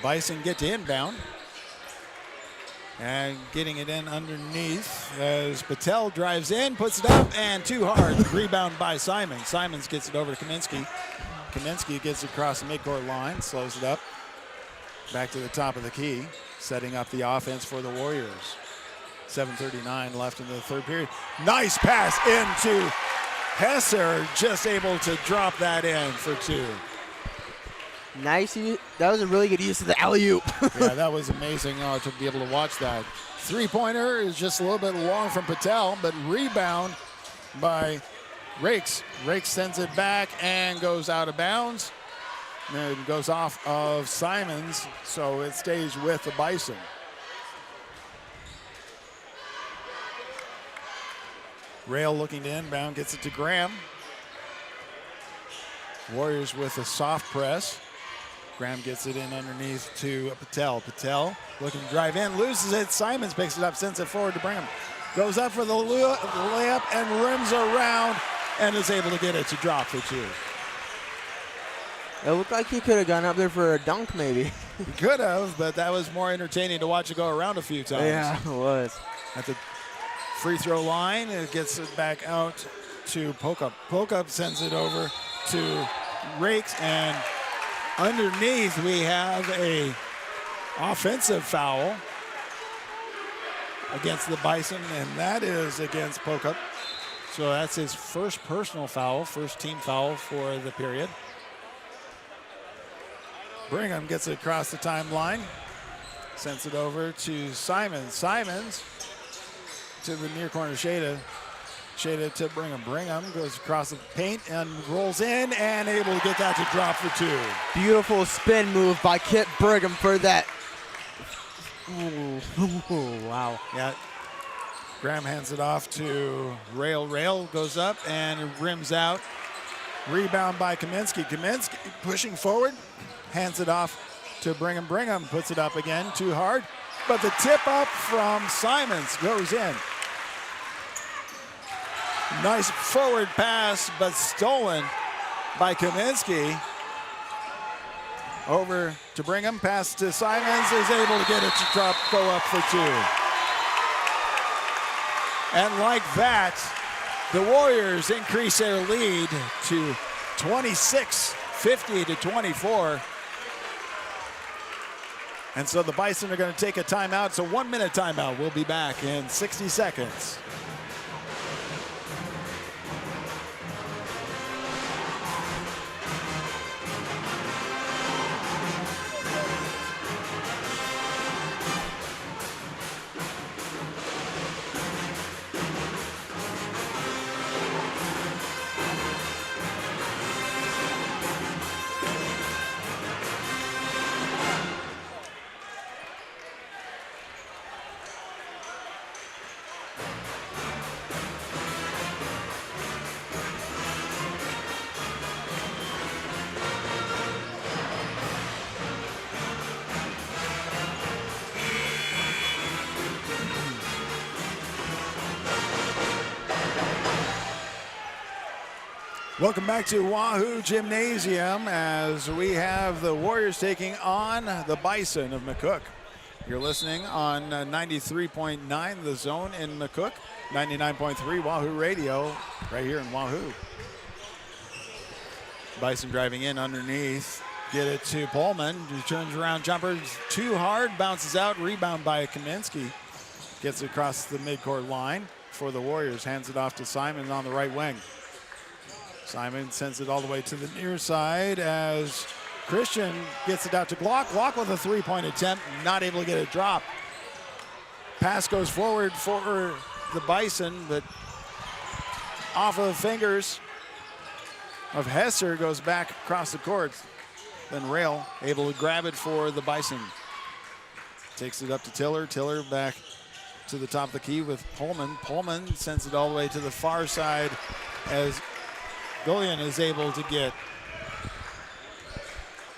D: Bison get to inbound. And getting it in underneath as Patel drives in, puts it up, and too hard. Rebound by Simons. Simons gets it over to Kaminsky. Kaminsky gets it across the midcourt line, slows it up. Back to the top of the key, setting up the offense for the Warriors. 7:39 left in the third period. Nice pass into Hesser, just able to drop that in for two.
B: Nice. That was a really good use of the alley-oop.
D: Yeah, that was amazing to be able to watch that. Three-pointer is just a little bit long from Patel, but rebound by Rakes. Rakes sends it back and goes out of bounds. And it goes off of Simons, so it stays with the Bison. Rail looking to inbound, gets it to Graham. Warriors with a soft press. Graham gets it in underneath to Patel. Patel looking to drive in, loses it. Simons picks it up, sends it forward to Brigham. Goes up for the layup and rims around and is able to get it to drop for two.
B: It looked like he could have gone up there for a dunk maybe.
D: He could have, but that was more entertaining to watch it go around a few times.
B: Yeah, it was.
D: At the free throw line, it gets it back out to Pokup. Pokup sends it over to Rakes, and underneath we have a offensive foul against the Bison, and that is against Pokup. So that's his first personal foul, first team foul for the period. Brigham gets it across the timeline, sends it over to Simons. Simons to the near corner, Shada. Shada to Brigham. Brigham goes across the paint and rolls in and able to get that to drop for two.
B: Beautiful spin move by Kip Brigham for that. Ooh, wow.
D: Yeah. Graham hands it off to Rail. Rail goes up and rims out. Rebound by Kaminsky. Kaminsky pushing forward, hands it off to Brigham. Brigham puts it up again, too hard. But the tip up from Simons goes in. Nice forward pass, but stolen by Kaminsky. Over to Brigham, pass to Simons, is able to get it to drop, go up for two. And like that, the Warriors increase their lead to 26, 50 to 24. And so the Bison are going to take a timeout. It's a 1 minute timeout. We'll be back in 60 seconds. Welcome back to Wahoo Gymnasium as we have the Warriors taking on the Bison of McCook. You're listening on 93.9 The Zone in McCook, 99.3 Wahoo Radio right here in Wahoo. Bison driving in underneath. Get it to Pullman, who turns around, jumper too hard, bounces out, rebound by Kaminsky. Gets it across the midcourt line for the Warriors, hands it off to Simon on the right wing. Simon sends it all the way to the near side as Christian gets it out to Glock. Glock with a three-point attempt, not able to get a drop. Pass goes forward for the Bison, but off of the fingers of Hesser, goes back across the court. Then Rail able to grab it for the Bison. Takes it up to Tiller. Tiller back to the top of the key with Pullman. Pullman sends it all the way to the far side as Gullion is able to get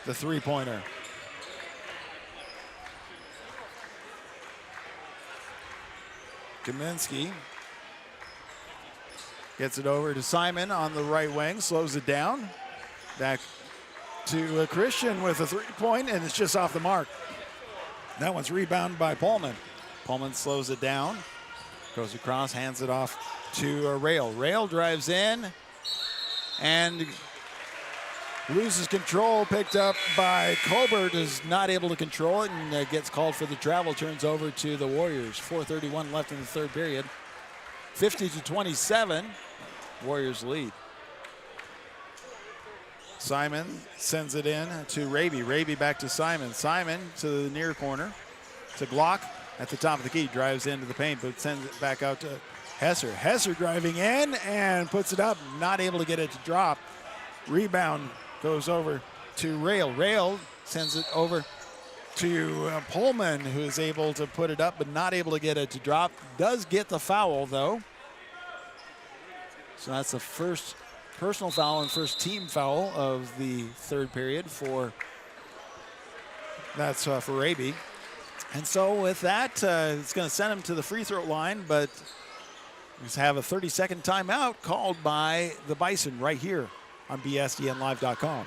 D: the three-pointer. Kaminsky gets it over to Simon on the right wing, slows it down. Back
A: to Christian with a 3-point, and it's just off the mark. That one's rebounded by Pullman.
D: Pullman slows it down, goes across, hands it off to Rail. Rail drives in and loses control, picked up by Colbert, is not able to control it and gets called for the travel, turns over to the Warriors. 4:31 left in the third period. 50-27, Warriors lead.
A: Simon sends it in to Raby. Raby back to Simon. Simon to the near corner to Glock at the top of the key. Drives into the paint, but sends it back out to Hesser. Hesser driving in and puts it up. Not able to get it to drop. Rebound goes over to Rail. Rail sends it over to Pullman, who is able to put it up but not able to get it to drop. Does get the foul, though. So that's the first personal foul and first team foul of the third period for Raby. And so with that, it's going to send him to the free throw line, but we have a 30-second timeout called by the Bison right here on BSDNlive.com.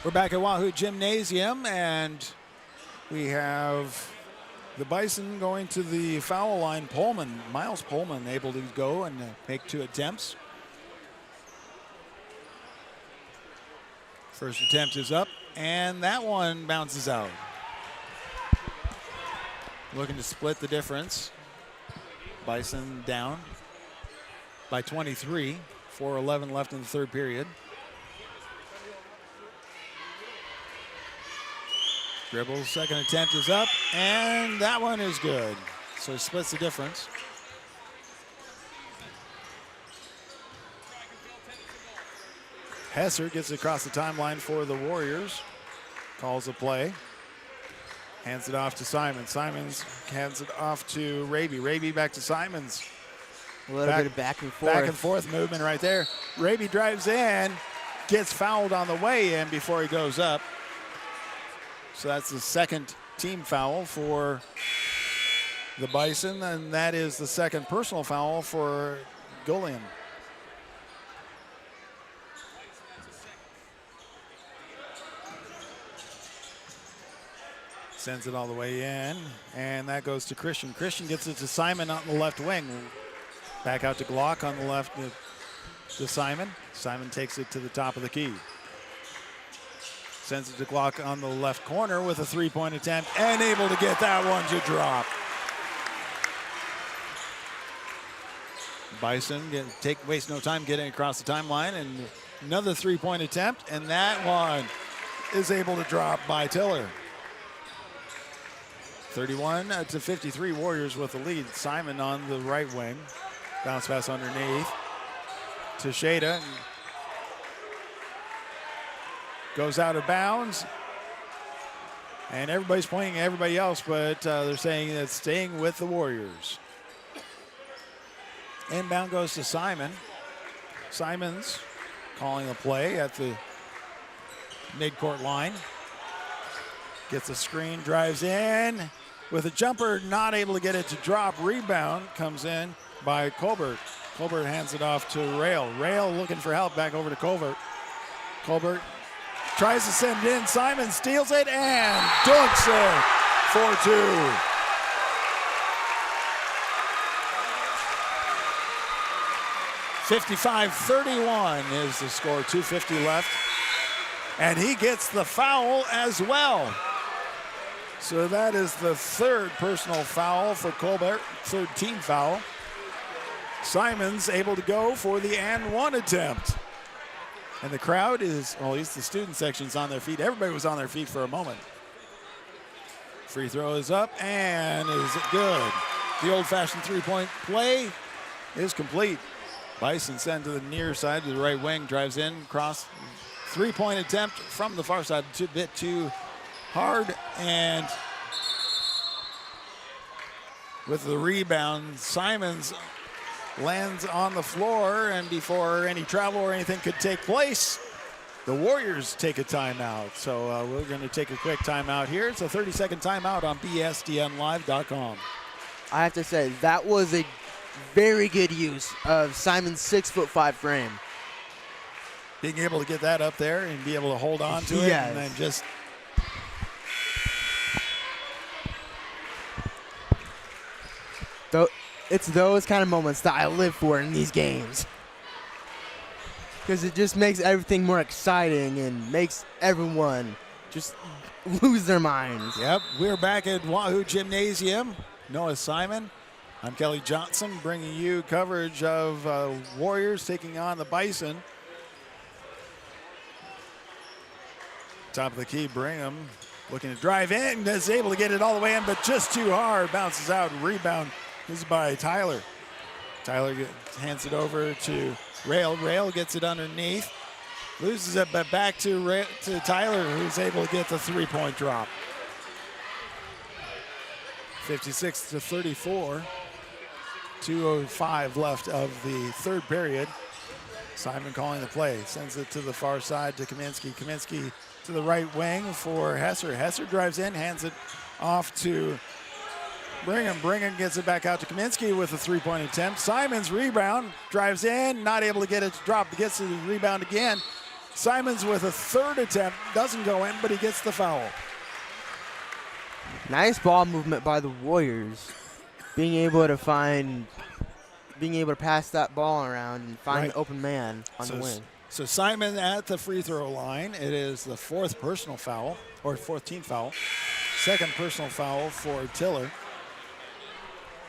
A: We're back at Wahoo Gymnasium, and we have the Bison going to the foul line. Pullman, Miles Pullman, able to go and make 2 attempts. First attempt is up, and that one bounces out. Looking to split the difference. Bison down by 23, 4:11 left in the third period. Dribbles, second attempt is up, and that one is good. So he splits the difference. Hesser gets it across the timeline for the Warriors. Calls a play. Hands it off to Simon. Simons hands it off to Raby. Raby back to Simons.
B: A little bit of back and forth.
A: Back and forth movement right there. Raby drives in, gets fouled on the way in before he goes up. So that's the second team foul for the Bison, and that is the second personal foul for Gulliam. Sends it all the way in, and that goes to Christian. Christian gets it to Simon on the left wing. Back out to Glock on the left to Simon. Simon takes it to the top of the key. Sends it to Glock on the left corner with a 3-point attempt and able to get that one to drop. Bison waste no time getting across the timeline, and another 3-point attempt, and that one is able to drop by Tiller. 31-53 Warriors with the lead. Simon on the right wing. Bounce pass underneath to Shada. Goes out of bounds. And everybody's pointing at everybody else, but they're saying it's staying with the Warriors. Inbound goes to Simon. Simons calling the play at the midcourt line. Gets a screen, drives in with a jumper, not able to get it to drop. Rebound comes in by Colbert. Colbert hands it off to Rail. Rail looking for help, back over to Colbert. Colbert tries to send in. Simon steals it and dunks it for 2. .55-31 is the score, 2:50 left. And he gets the foul as well. So that is the third personal foul for Colbert, third team foul. Simons able to go for the and one attempt. And the crowd is, well, at least the student section's on their feet. Everybody was on their feet for a moment. Free throw is up, and is it good? The old-fashioned three-point play is complete. Bison sent to the near side to the right wing, drives in, cross. Three-point attempt from the far side, a bit too hard, and
D: with the rebound. Simons lands on the floor, and before any travel or anything could take place, the Warriors take a timeout. So we're going to take a quick timeout here. It's a 30-second timeout on bsdnlive.com.
B: I have to say, that was a very good use of Simon's 6'5" frame.
D: Being able to get that up there and be able to hold on to it,
B: Yes.
D: and then just
B: It's those kind of moments that I live for in these games. Because it just makes everything more exciting and makes everyone just lose their minds.
D: Yep, we're back at Wahoo Gymnasium. Noah Simon. I'm Kelly Johnson bringing you coverage of Warriors taking on the Bison. Top of the key, Brigham looking to drive in. Is able to get it all the way in, but just too hard. Bounces out. Rebound is by Tyler. Tyler hands it over to Rail. Rail gets it underneath. Loses it, but back to Tyler, who's able to get the three-point drop. 56-34. 2:05 left of the third period. Simon calling the play. Sends it to the far side to Kaminsky. Kaminsky to the right wing for Hesser. Hesser drives in, hands it off to Brigham. Brigham gets it back out to Kaminsky with a three-point attempt. Simons rebound, drives in, not able to get it to drop. Gets the rebound again. Simons with a third attempt, doesn't go in, but he gets the foul.
B: Nice ball movement by the Warriors. Being able to pass that ball around and find an open man on the wing.
D: So Simon at the free throw line. It is the fourth personal foul, or fourth team foul. Second personal foul for Tiller.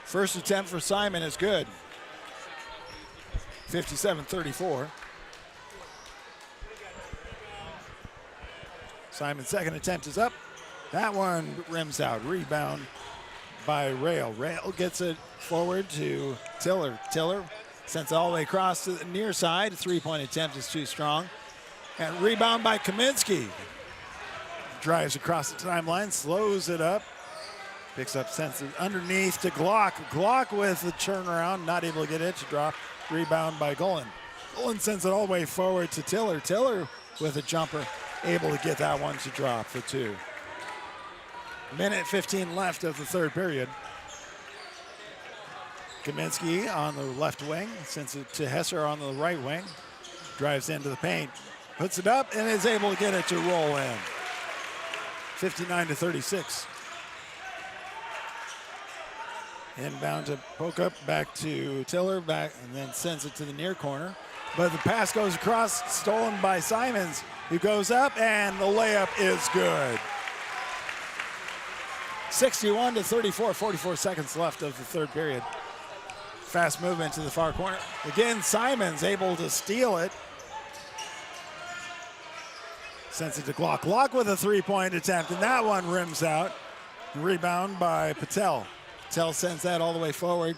D: First attempt for Simon is good. 57-34. Simon's second attempt is up. That one rims out. Rebound by Rail. Rail gets it forward to Tiller. Tiller sends it all the way across to the near side. Three-point attempt is too strong. And rebound by Kaminsky. Drives across the timeline, slows it up. Picks up, sends it underneath to Glock. Glock with the turnaround, not able to get it to drop. Rebound by Golan. Golan sends it all the way forward to Tiller. Tiller with a jumper, able to get that one to drop for two. Minute 15 left of the third period. Kaminsky on the left wing, sends it to Hesser on the right wing. Drives into the paint, puts it up, and is able to get it to roll in. 59-36. Inbound to Pokup, back to Tiller, back, and then sends it to the near corner. But the pass goes across, stolen by Simons, who goes up, and the layup is good. 61-34, 44 seconds left of the third period. Fast movement to the far corner. Again, Simons able to steal it. Sends it to Glock. Glock with a three-point attempt, and that one rims out. Rebound by Patel. Patel sends that all the way forward.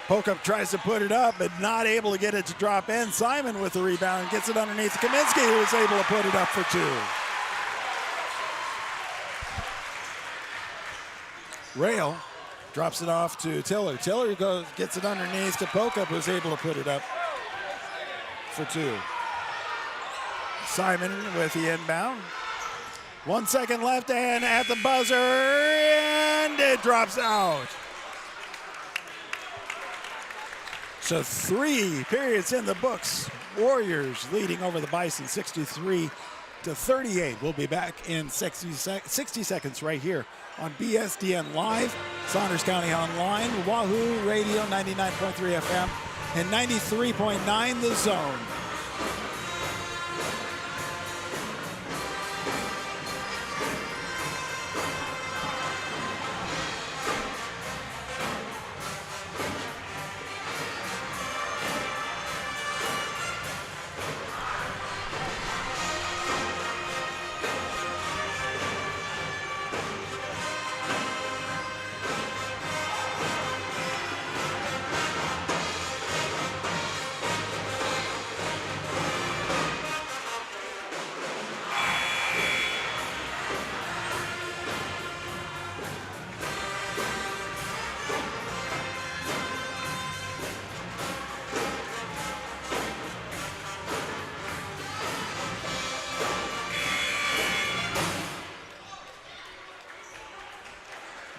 D: Pokup tries to put it up, but not able to get it to drop in. Simon with the rebound, gets it underneath Kaminsky, who is able to put it up for two. Rail drops it off to Tiller. Tiller gets it underneath to Pokup, who's able to put it up for two. Simon with the inbound. 1 second left, and at the buzzer, and it drops out. So 3 periods in the books. Warriors leading over the Bison 63-38. We'll be back in 60 seconds right here on BSDN Live, Saunders County Online, Wahoo Radio 99.3 FM, and 93.9 The Zone.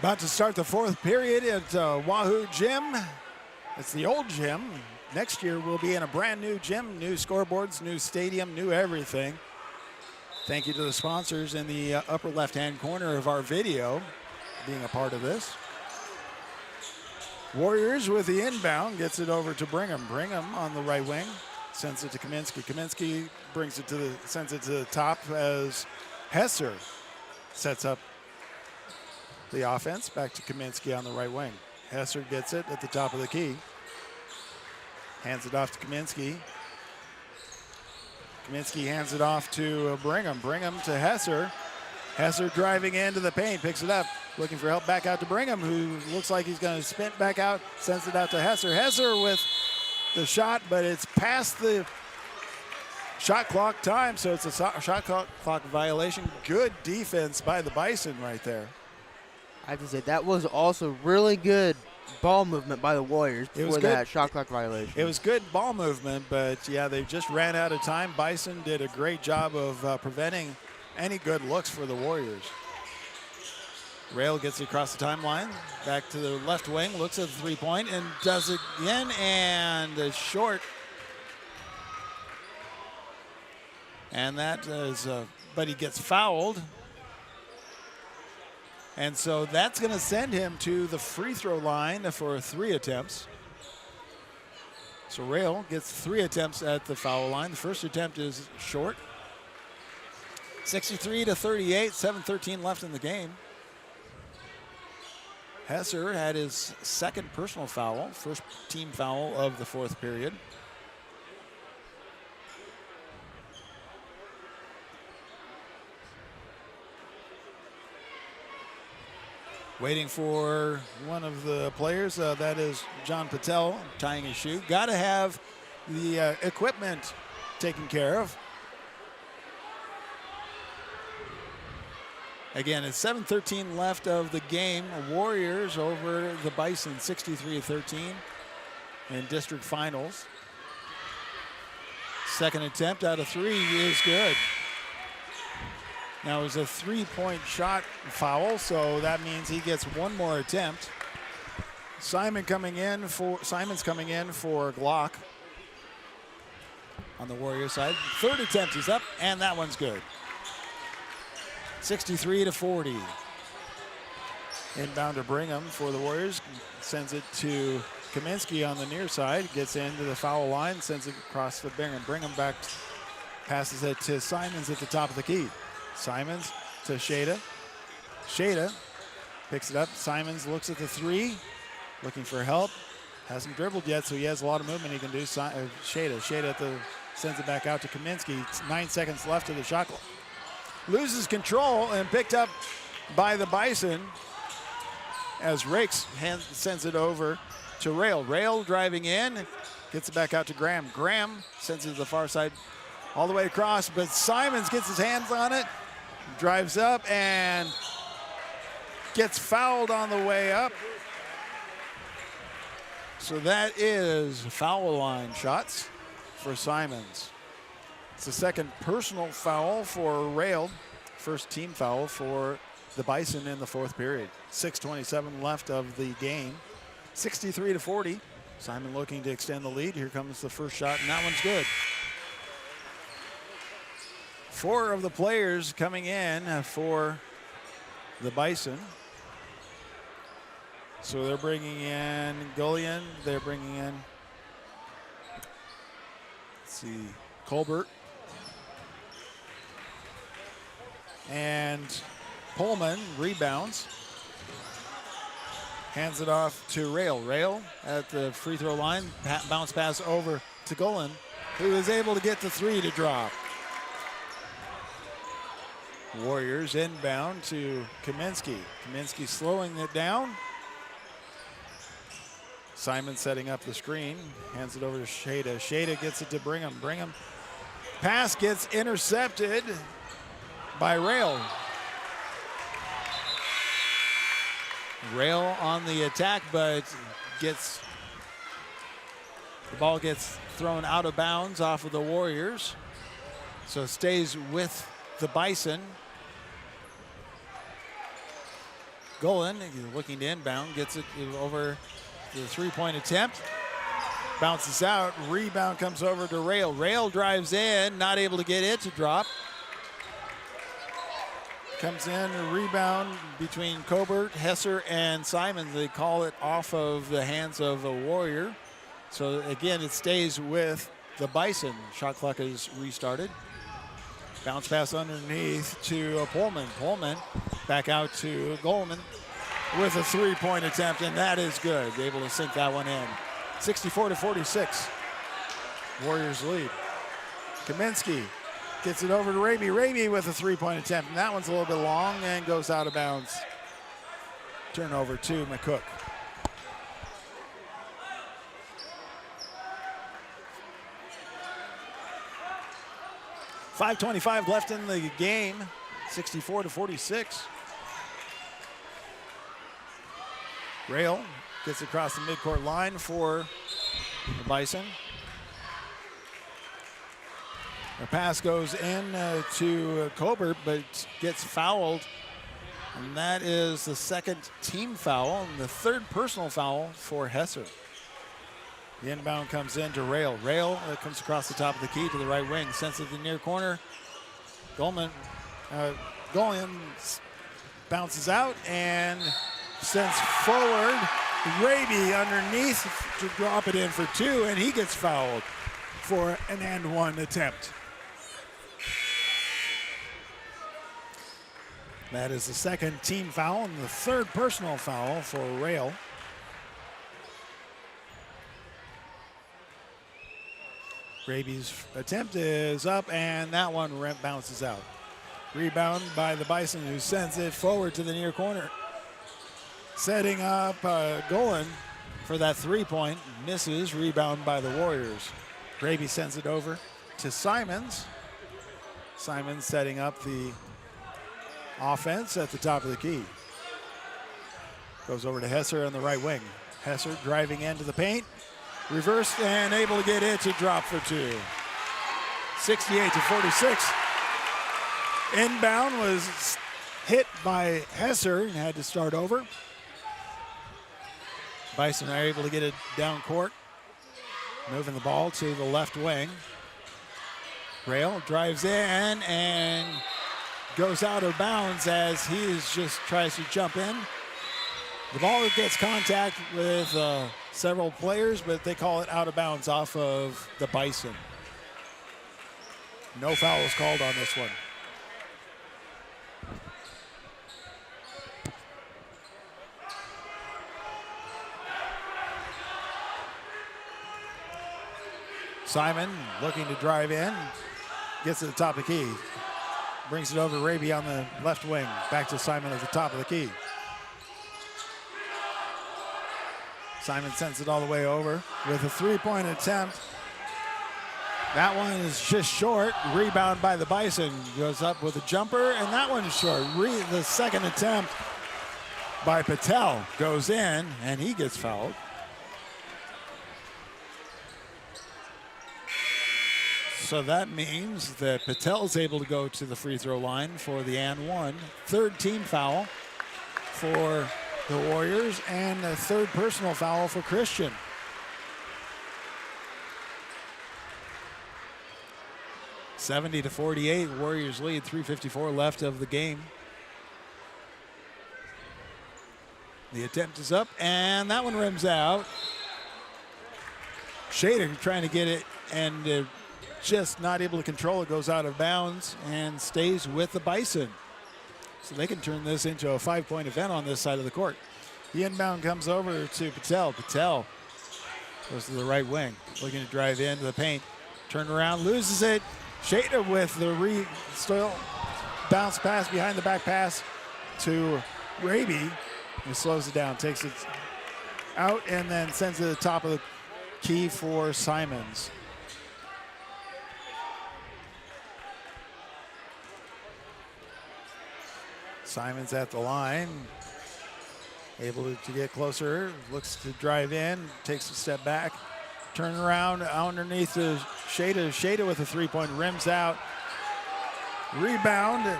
A: About to start the fourth period at Wahoo Gym. It's the old gym. Next year we'll be in a brand new gym, new scoreboards, new stadium, new everything. Thank you to the sponsors in the upper left-hand corner of our video being a part of this. Warriors with the inbound, gets it over to Brigham. Brigham on the right wing, sends it to Kaminsky. Kaminsky sends it to the top as Hesser sets up the offense. Back to Kaminsky on the right wing. Hesser gets it at the top of the key. Hands it off to Kaminsky. Kaminsky hands it off to Brigham. Brigham to Hesser. Hesser driving into the paint, picks it up, looking for help back out to Brigham, who looks like he's going to spin back out, sends it out to Hesser. Hesser with the shot, but it's past the shot clock time, so it's a shot clock violation. Good defense by the Bison right there.
B: I have to say, that was also really good ball movement by the Warriors before that shot clock violation.
A: It was good ball movement, but yeah, they just ran out of time. Bison did a great job of preventing any good looks for the Warriors. Rail gets it across the timeline, back to the left wing, looks at the three-point, and does it again, and it's short. And that is, but he gets fouled. And so that's going to send him to the free throw line for 3 attempts. So Rail gets 3 attempts at the foul line. The first attempt is short. 63-38, 7:13 left in the game. Hesser had his second personal foul, first team foul of the fourth period. Waiting for one of the players, that is John Patel, tying his shoe. Got to have the equipment taken care of. Again, it's 7:13 left of the game. Warriors over the Bison, 63-13 in district finals. Second attempt out of 3 is good. Now it was a 3-point shot foul, so that means he gets one more attempt. Simon's coming in for Glock on the Warrior side. Third attempt is up, and that one's good. 63-40. Inbound to Brigham for the Warriors. Sends it to Kaminsky on the near side. Gets into the foul line, sends it across the Brigham. Brigham back, passes it to Simons at the top of the key. Simons to Shada. Shada picks it up. Simons looks at the 3, looking for help. Hasn't dribbled yet, so he has a lot of movement he can do. Shada sends it back out to Kaminsky. 9 seconds left of the shot clock. Loses control and picked up by the Bison as Rakes sends it over to Rail. Rail driving in, gets it back out to Graham. Graham sends it to the far side all the way across, but Simons gets his hands on it, drives up and gets fouled on the way up. So that is foul line shots for Simons. It's the second personal foul for Rail, first team foul for the Bison in the fourth period. 6:27 left of the game. 63-40. Simon looking to extend the lead. Here comes the first shot, and that one's good. 4 of the players coming in for the Bison. So they're bringing in Gullion. They're bringing in, Colbert. And Pullman rebounds. Hands it off to Rail. Rail at the free throw line. Bounce pass over to Gullion, who is able to get the 3 to drop. Warriors inbound to Kaminsky. Kaminsky slowing it down. Simon setting up the screen. Hands it over to Shada. Shada gets it to Brigham. Brigham pass gets intercepted by Rail. Rail on the attack, but the ball gets thrown out of bounds off of the Warriors. So it stays with the Bison.
D: Golan looking to inbound, gets it over the three-point attempt. Bounces out, rebound comes over to Rail. Rail drives in, not able to get it to drop. Comes in, a rebound between Colbert, Hesser, and Simon. They call it off of the hands of a Warrior. So again, it stays with the Bison. Shot clock is restarted. Bounce pass underneath to Pullman. Pullman back out to Goldman with a three-point attempt, and that is good. Able to sink that one in. 64-46. Warriors lead. Kaminsky gets it over to Raby. Raby with a three-point attempt, and that one's a little bit long and goes out of bounds. Turnover to McCook. .5:25 left in the game, 64-46. Rail gets across the midcourt line for the Bison. The pass goes in to Colbert, but gets fouled. And that is the second team foul and the third personal foul for Hesser. The inbound comes in to Rail. Rail comes across the top of the key to the right wing. Sends it to the near corner. Golan bounces out and sends forward. Raby underneath to drop it in for two, and he gets fouled for an and one attempt. That is the second team foul and the third personal foul for Rail. Raby's attempt is up, and that one bounces out. Rebound by the Bison, who sends it forward to the near corner. Setting up Golan for that three-point. Misses. Rebound by the Warriors. Raby sends it over to Simons. Simons setting up the offense at the top of the key. Goes over to Hesser on the right wing. Hesser driving into the paint. Reversed and able to get it to drop for two. 68-46. Inbound was hit by Hesser and had to start over. Bison are able to get it down court. Moving the ball to the left wing. Rail drives in and goes out of bounds as he just tries to jump in. The ball gets contact with several players, but they call it out of bounds off of the Bison. No foul was called on this one. Simon looking to drive in, gets to the top of the key, brings it over to Raby on the left wing, back to Simon at the top of the key. Simon sends it all the way over with a three-point attempt. That one is just short. Rebound by the Bison. Goes up with a jumper, and that one is short. The second attempt by Patel goes in, and he gets fouled. So that means that Patel's able to go to the free throw line for the and one. Third team foul for the Warriors, and a third personal foul for Christian. (70-48). Warriors lead. 3:54 left of the game. The attempt is up, and that one rims out. Shader trying to get it, and just not able to control it. Goes out of bounds and stays with the Bison. So they can turn this into a 5-point event on this side of the court. The inbound comes over to Patel. Patel goes to the right wing, looking to drive into the paint. Turn around, loses it. Shader with the still bounce pass behind the back pass to Raby. He slows it down, takes it out, and then sends it to the top of the key for Simons. Simons at the line, able to get closer, looks to drive in, takes a step back, turn around underneath the Shader. Shader with a three-point, rims out. Rebound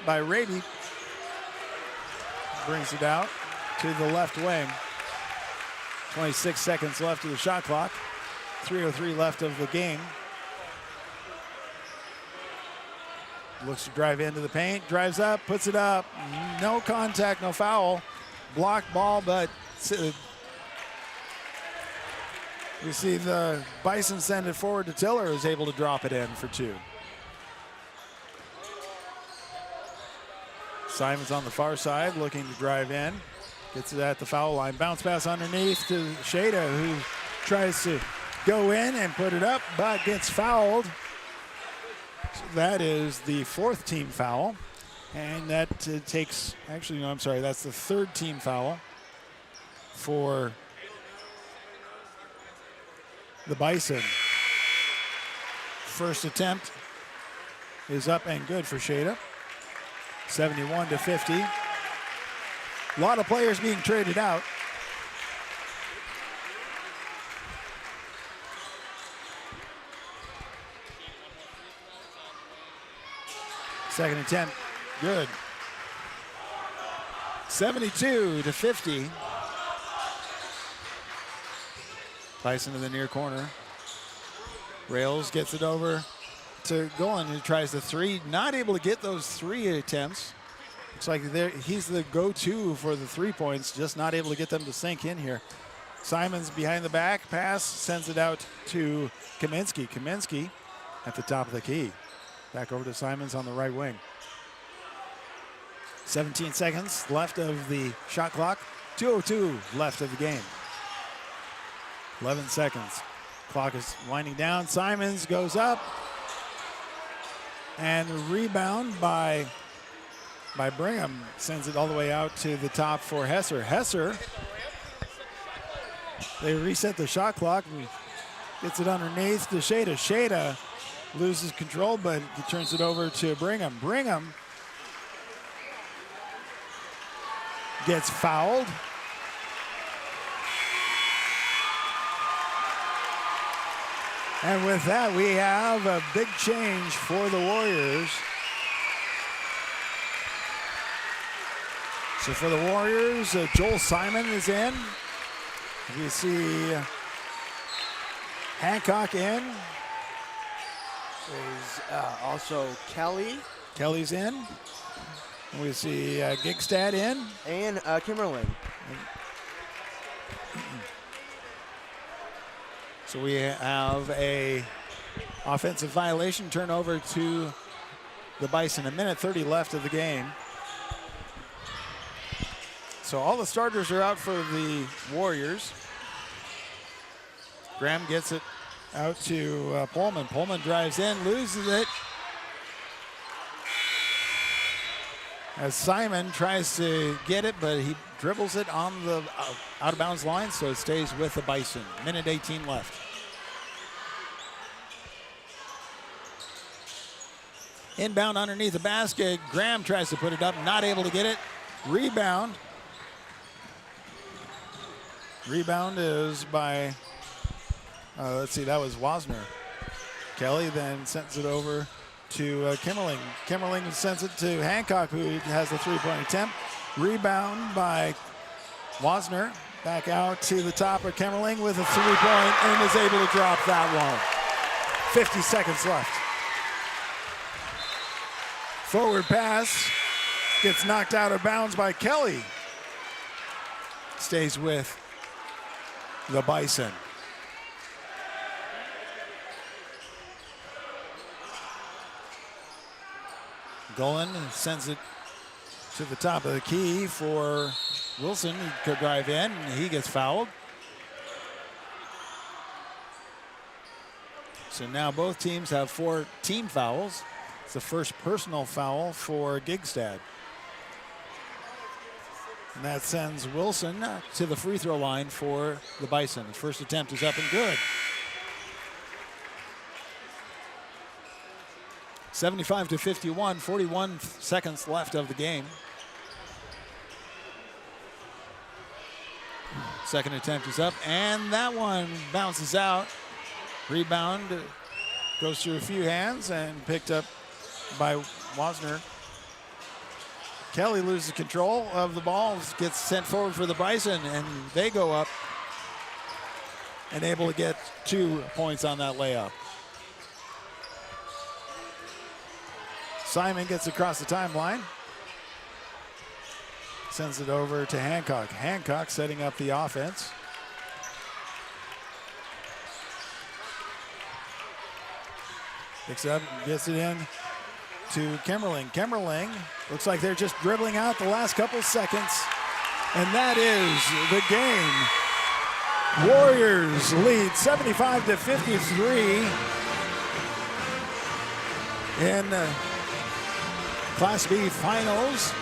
D: by Raby.
A: brings it out to the left wing. 26 seconds left of the shot clock. 3:03 left of the game. Looks to drive into the paint, drives up, puts it up. No contact, no foul. Blocked ball, but we see the Bison send it forward to Tiller, who's able to drop it in for 2. Simon's on the far side, looking to drive in. Gets it at the foul line. Bounce pass underneath to Shada, who tries to go in and put it up, but gets fouled. So that is the 4th team foul. And that takes, actually, no, I'm sorry, that's the 3rd team foul for the Bison. First attempt is up and good for Shada. 71-50. A lot of players being traded out. Second attempt, good. 72-50. Bison in the near corner. Rails gets it over to Golan, who tries the 3. Not able to get those 3 attempts. Looks like he's the go-to for the 3 points, just not able to get them to sink in here. Simons behind the back, pass, sends it out to Kaminsky. Kaminsky at the top of the key. Back over to Simons on the right wing. 17 seconds left of the shot clock. 2:02 left of the game. 11 seconds. Clock is winding down. Simons goes up. And rebound by Brigham. Sends it all the way out to the top for Hesser. Hesser, they reset the shot clock. Gets it underneath to Shada. Shada loses control, but he turns it over to Brigham. Brigham gets fouled. And with that, we have a big change for the Warriors. So for the Warriors, Joel Simon is in. We see Hancock in.
B: There's also Kelly.
A: Kelly's in. And we see Gigstad in.
B: And Kimmerling.
A: So we have a offensive violation, turnover to the Bison. 1:30 left of the game. So all the starters are out for the Warriors. Graham gets it out to Pullman. Pullman drives in, loses it. As Simon tries to get it, but he dribbles it on the out-of-bounds line, so it stays with the Bison. 1:18 left. Inbound underneath the basket. Graham tries to put it up, not able to get it. Rebound. Rebound is by, let's see, that was Wasner. Kelly then sends it over to Kimmerling. Kimmerling sends it to Hancock, who has a 3-point attempt. Rebound by Wasner. Back out to the top of Kimmerling with a 3-point and is able to drop that one. 50 seconds left. Forward pass gets knocked out of bounds by Kelly. Stays with the Bison. Golan sends it to the top of the key for Wilson. He could drive in, and he gets fouled. So now both teams have 4 team fouls. It's the first personal foul for Gigstad. And that sends Wilson to the free throw line for the Bison. His first attempt is up and good. 75-51, 41 seconds left of the game. Second attempt is up, and that one bounces out. Rebound goes through a few hands and picked up by Wasner.
D: Kelly loses control of the ball, gets sent forward for the Bison, and they go up and able to get 2 points on that layup. Simon gets across the timeline. Sends it over to Hancock. Hancock setting up the offense. Picks it up, gets it in to Kemmerling. Kemmerling looks like they're just dribbling out the last couple seconds. And that is the game. Warriors lead 75-53 in Class B finals.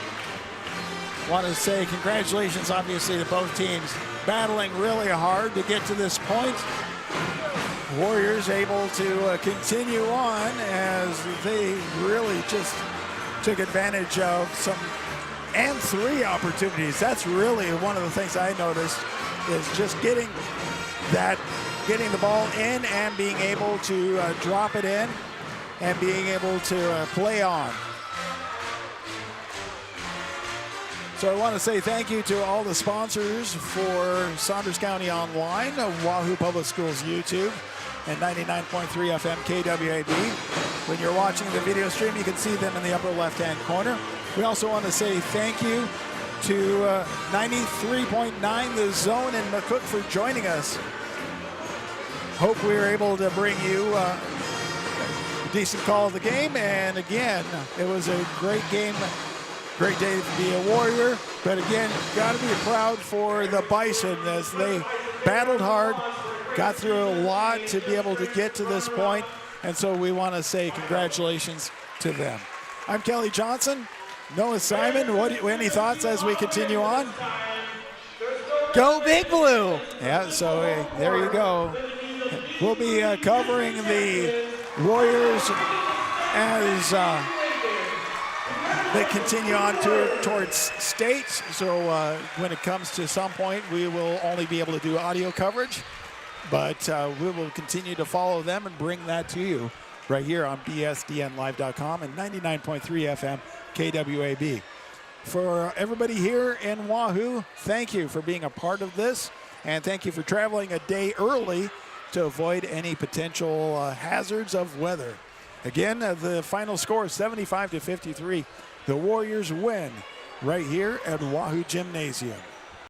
D: Want to say congratulations, obviously, to both teams battling really hard to get to this point. Warriors able to continue on as they really just took advantage of some and 3 opportunities. That's really one of the things I noticed is just getting the ball in and being able to drop it in and being able to play on. So I want to say thank you to all the sponsors for Saunders County Online, Wahoo Public Schools YouTube, and 99.3 FM KWAB. When you're watching the video stream, you can see them in the upper left-hand corner. We also want to say thank you to 93.9 The Zone in McCook for joining us. Hope we were able to bring you a decent call of the game. And again, it was a great game. Great day to be a Warrior, but again, got to be proud for the Bison as they battled hard, got through a lot to be able to get to this point, and so we want to say congratulations to them. I'm Kelly Johnson. Noah Simon, any thoughts as we continue on?
B: Go Big Blue!
D: Yeah, so there you go. We'll be covering the Warriors as they continue on towards states. So when it comes to some point, we will only be able to do audio coverage, but we will continue to follow them and bring that to you right here on bsdnlive.com and 99.3 FM KWAB. For everybody here in Wahoo, thank you for being a part of this, and thank you for traveling a day early to avoid any potential hazards of weather. Again, the final score is 75-53. The Warriors win right here at Wahoo Gymnasium.